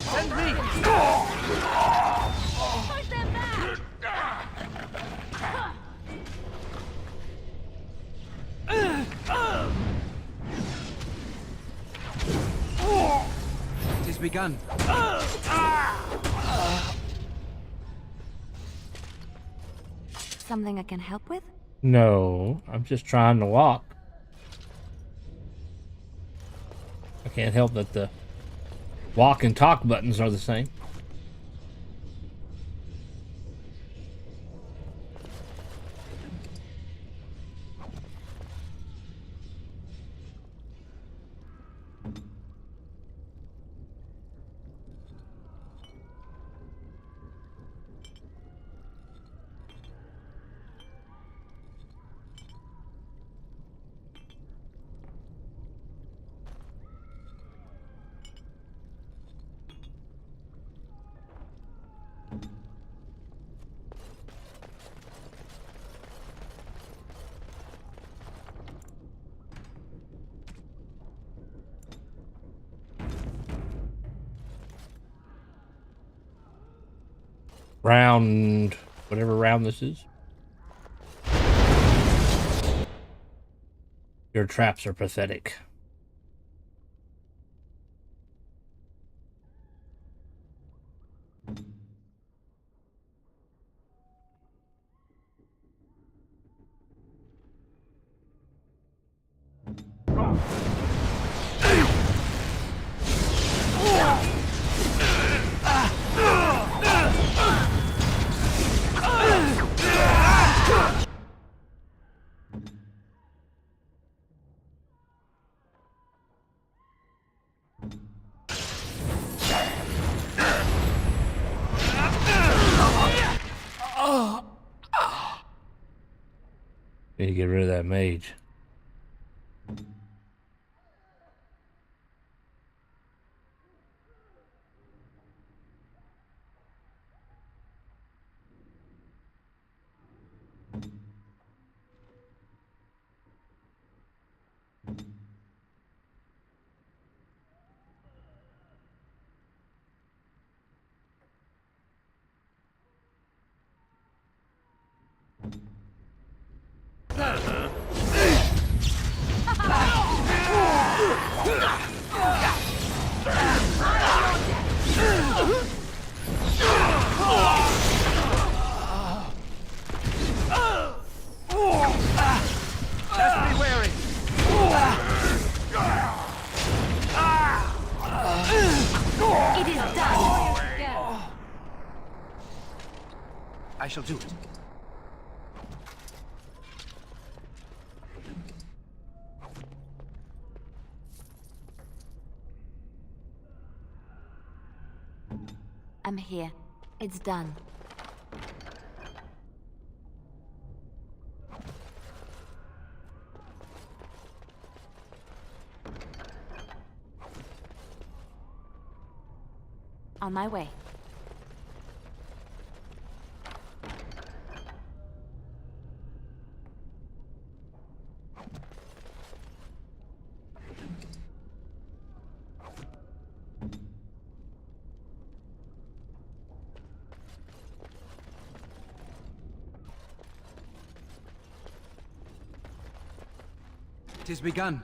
Send me! Push them back! It has begun. Something I can help with? No, I'm just trying to walk. I can't help that the walk and talk buttons are the same. Round, whatever round this is. Your traps are pathetic. Need to get rid of that mage. I shall do it. I'm here. It's done. On my way. 'Tis begun.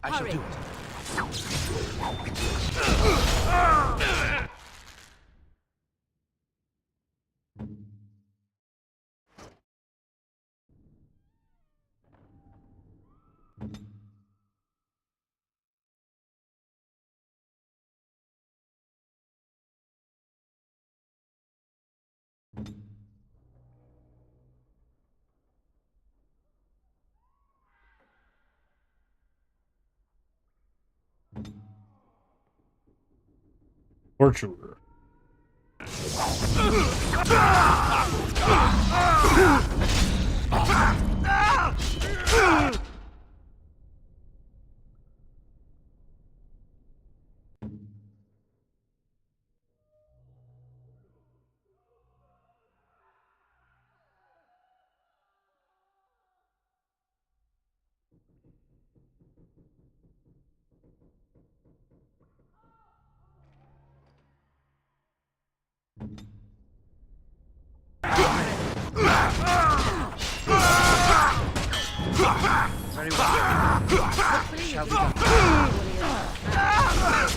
I shall do it. Torturer. Very well. Shall be done.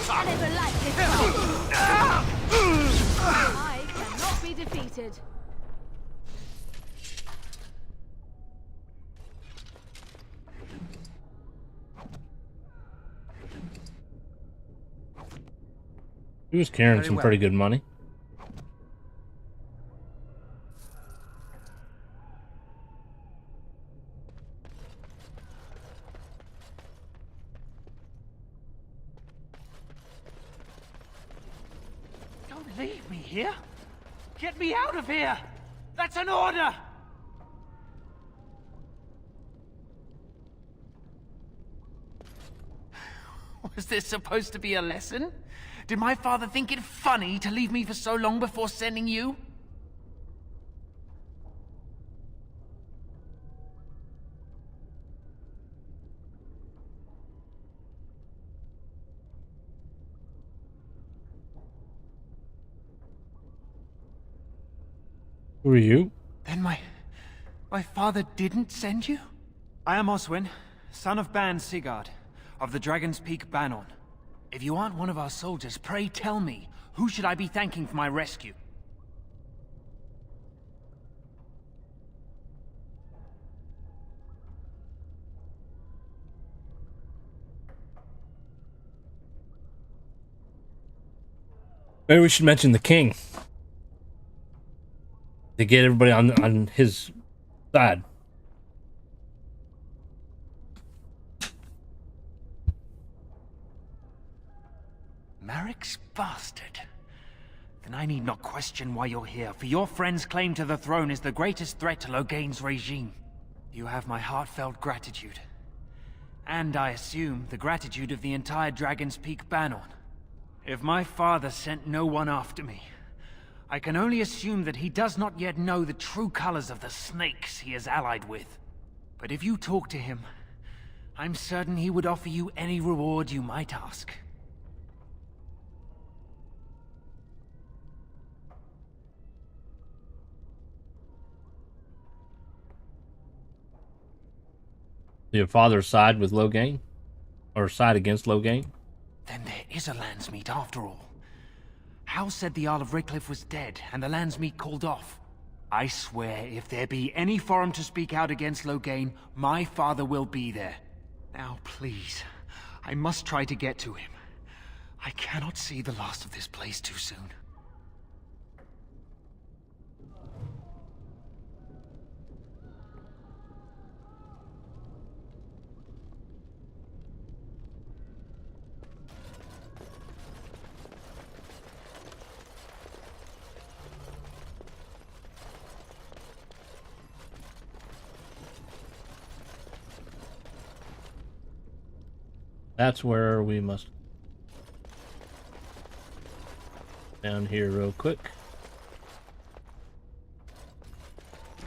I never liked this I cannot be defeated. He was carrying Very some well. pretty good money. Don't leave me here. Get me out of here. That's an order. Was this supposed to be a lesson? Did my father think it funny to leave me for so long before sending you? Who are you? Then my father didn't send you? I am Oswin, son of Ban Sigurd, of the Dragon's Peak Bannon. If you aren't one of our soldiers, pray tell me, who should I be thanking for my rescue? Maybe we should mention the king to get everybody on his side. Merrick's bastard. Then I need not question why you're here, for your friend's claim to the throne is the greatest threat to Loghain's regime. You have my heartfelt gratitude. And I assume the gratitude of the entire Dragon's Peak Bannon. If my father sent no one after me, I can only assume that he does not yet know the true colors of the snakes he is allied with. But if you talk to him, I'm certain he would offer you any reward you might ask. Your father's side with Loghain? Or side against Loghain? Then there is a landsmeet after all. Hal said the Jarl of Redcliffe was dead, and the landsmeet called off. I swear, if there be any forum to speak out against Loghain, my father will be there. Now, please, I must try to get to him. I cannot see the last of this place too soon. That's where we must... Down here real quick.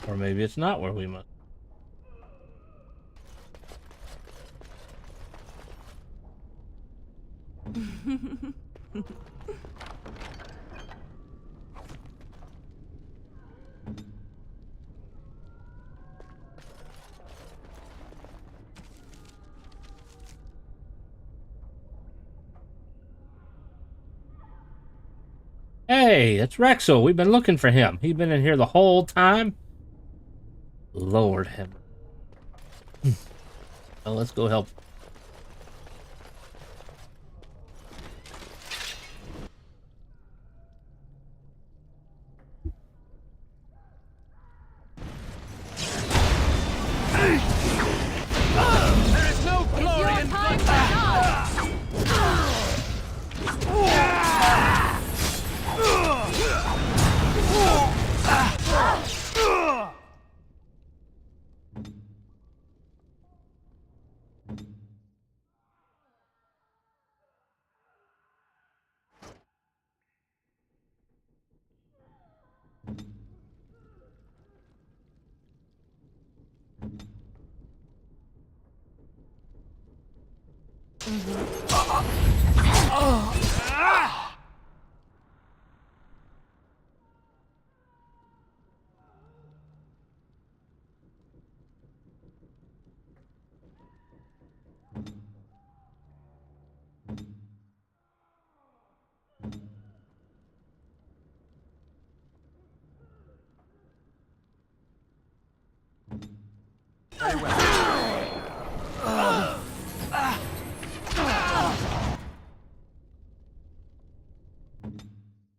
Or maybe it's not where we must. Hey, it's Rexel. We've been looking for him. He's been in here the whole time. Lord him. Well, let's go help. There is no glory in Very well.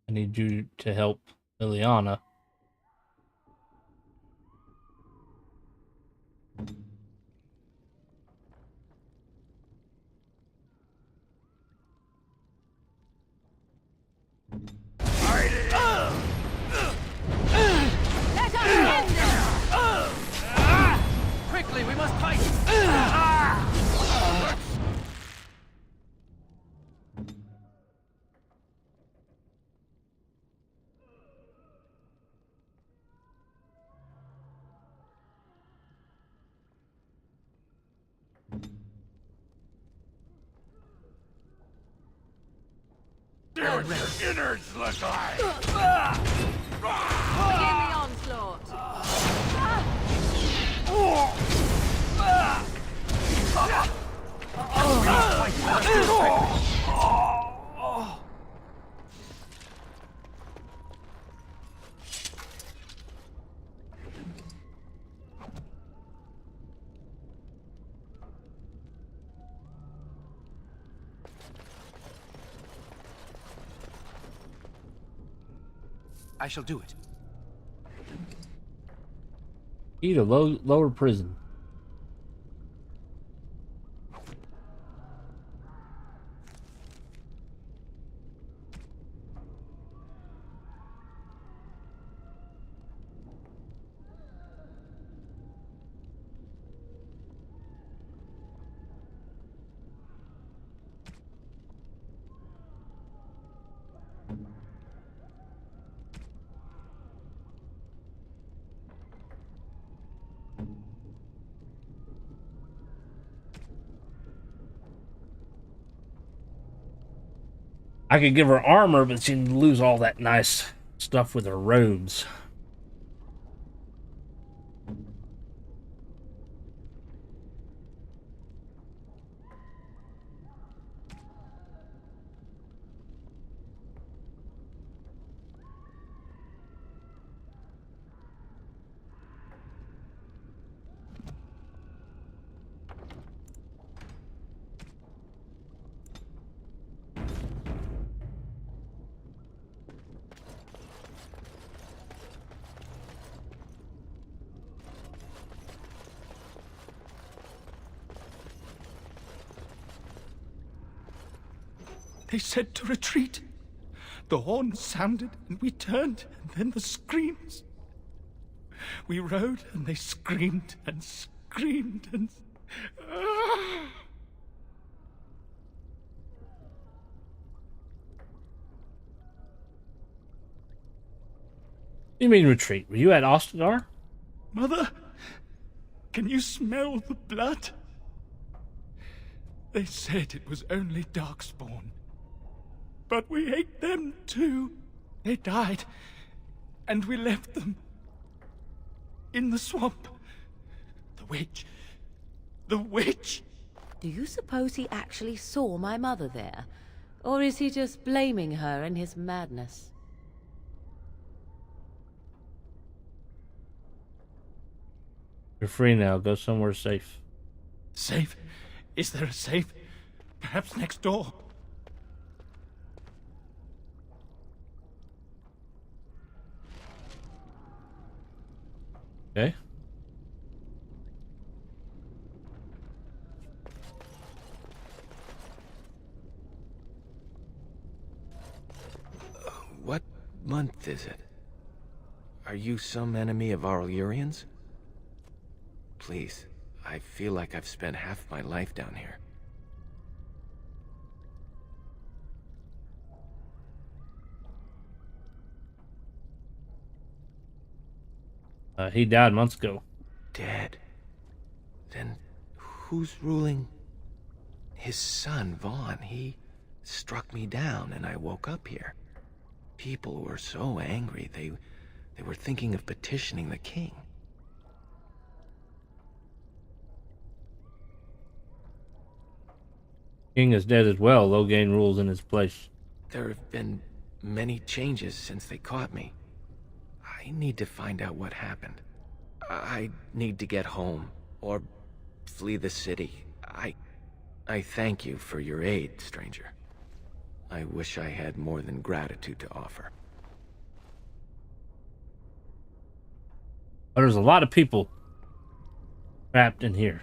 I need you to help Liliana. Let us end this! Quickly, we must fight! What does your innards look like? Begin the onslaught! I shall do it. Key to lower prison. I could give her armor, but she'd lose all that nice stuff with her robes. They said to retreat. The horn sounded, and we turned, and then the screams. We rode, and they screamed, and screamed, and... You mean retreat? Were you at Ostagar? Mother, can you smell the blood? They said it was only Darkspawn. But we ate them too. They died, and we left them in the swamp. The witch. The witch! Do you suppose he actually saw my mother there? Or is he just blaming her in his madness? You're free now. Go somewhere safe. Safe? Is there a safe? Perhaps next door? Okay. What month is it? Are you some enemy of our Illyrians? Please, I feel like I've spent half my life down here. He died months ago. Dead? Then who's ruling? His son, Vaughn. He struck me down and I woke up here. People were so angry, they were thinking of petitioning the king. King is dead as well. Loghain rules in his place. There have been many changes since they caught me. I need to find out what happened. I need to get home, or flee the city. I thank you for your aid, stranger. I wish I had more than gratitude to offer. But there's a lot of people trapped in here.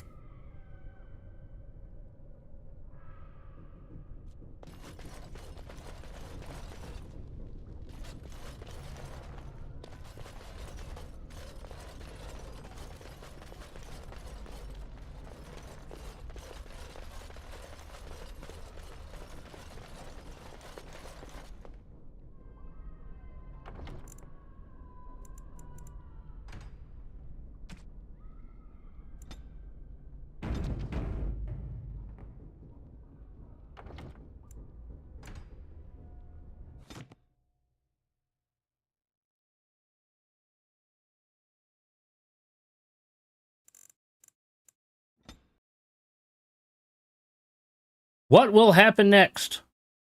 What will happen next?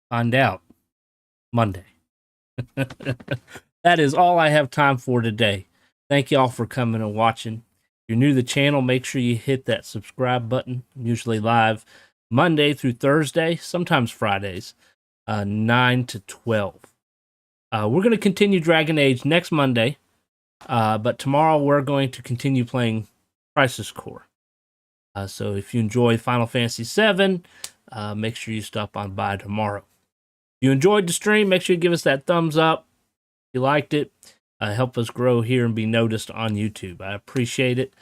Find out Monday. That is all I have time for today. Thank y'all for coming and watching. If you're new to the channel, make sure you hit that subscribe button. I'm usually live Monday through Thursday, sometimes Fridays, 9 to 12. We're going to continue Dragon Age next Monday, but tomorrow we're going to continue playing Crisis Core. So if you enjoy Final Fantasy VII, make sure you stop on by tomorrow. If you enjoyed the stream, make sure you give us that thumbs up. If you liked it, help us grow here and be noticed on YouTube. I appreciate it.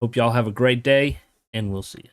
Hope y'all have a great day, and we'll see you.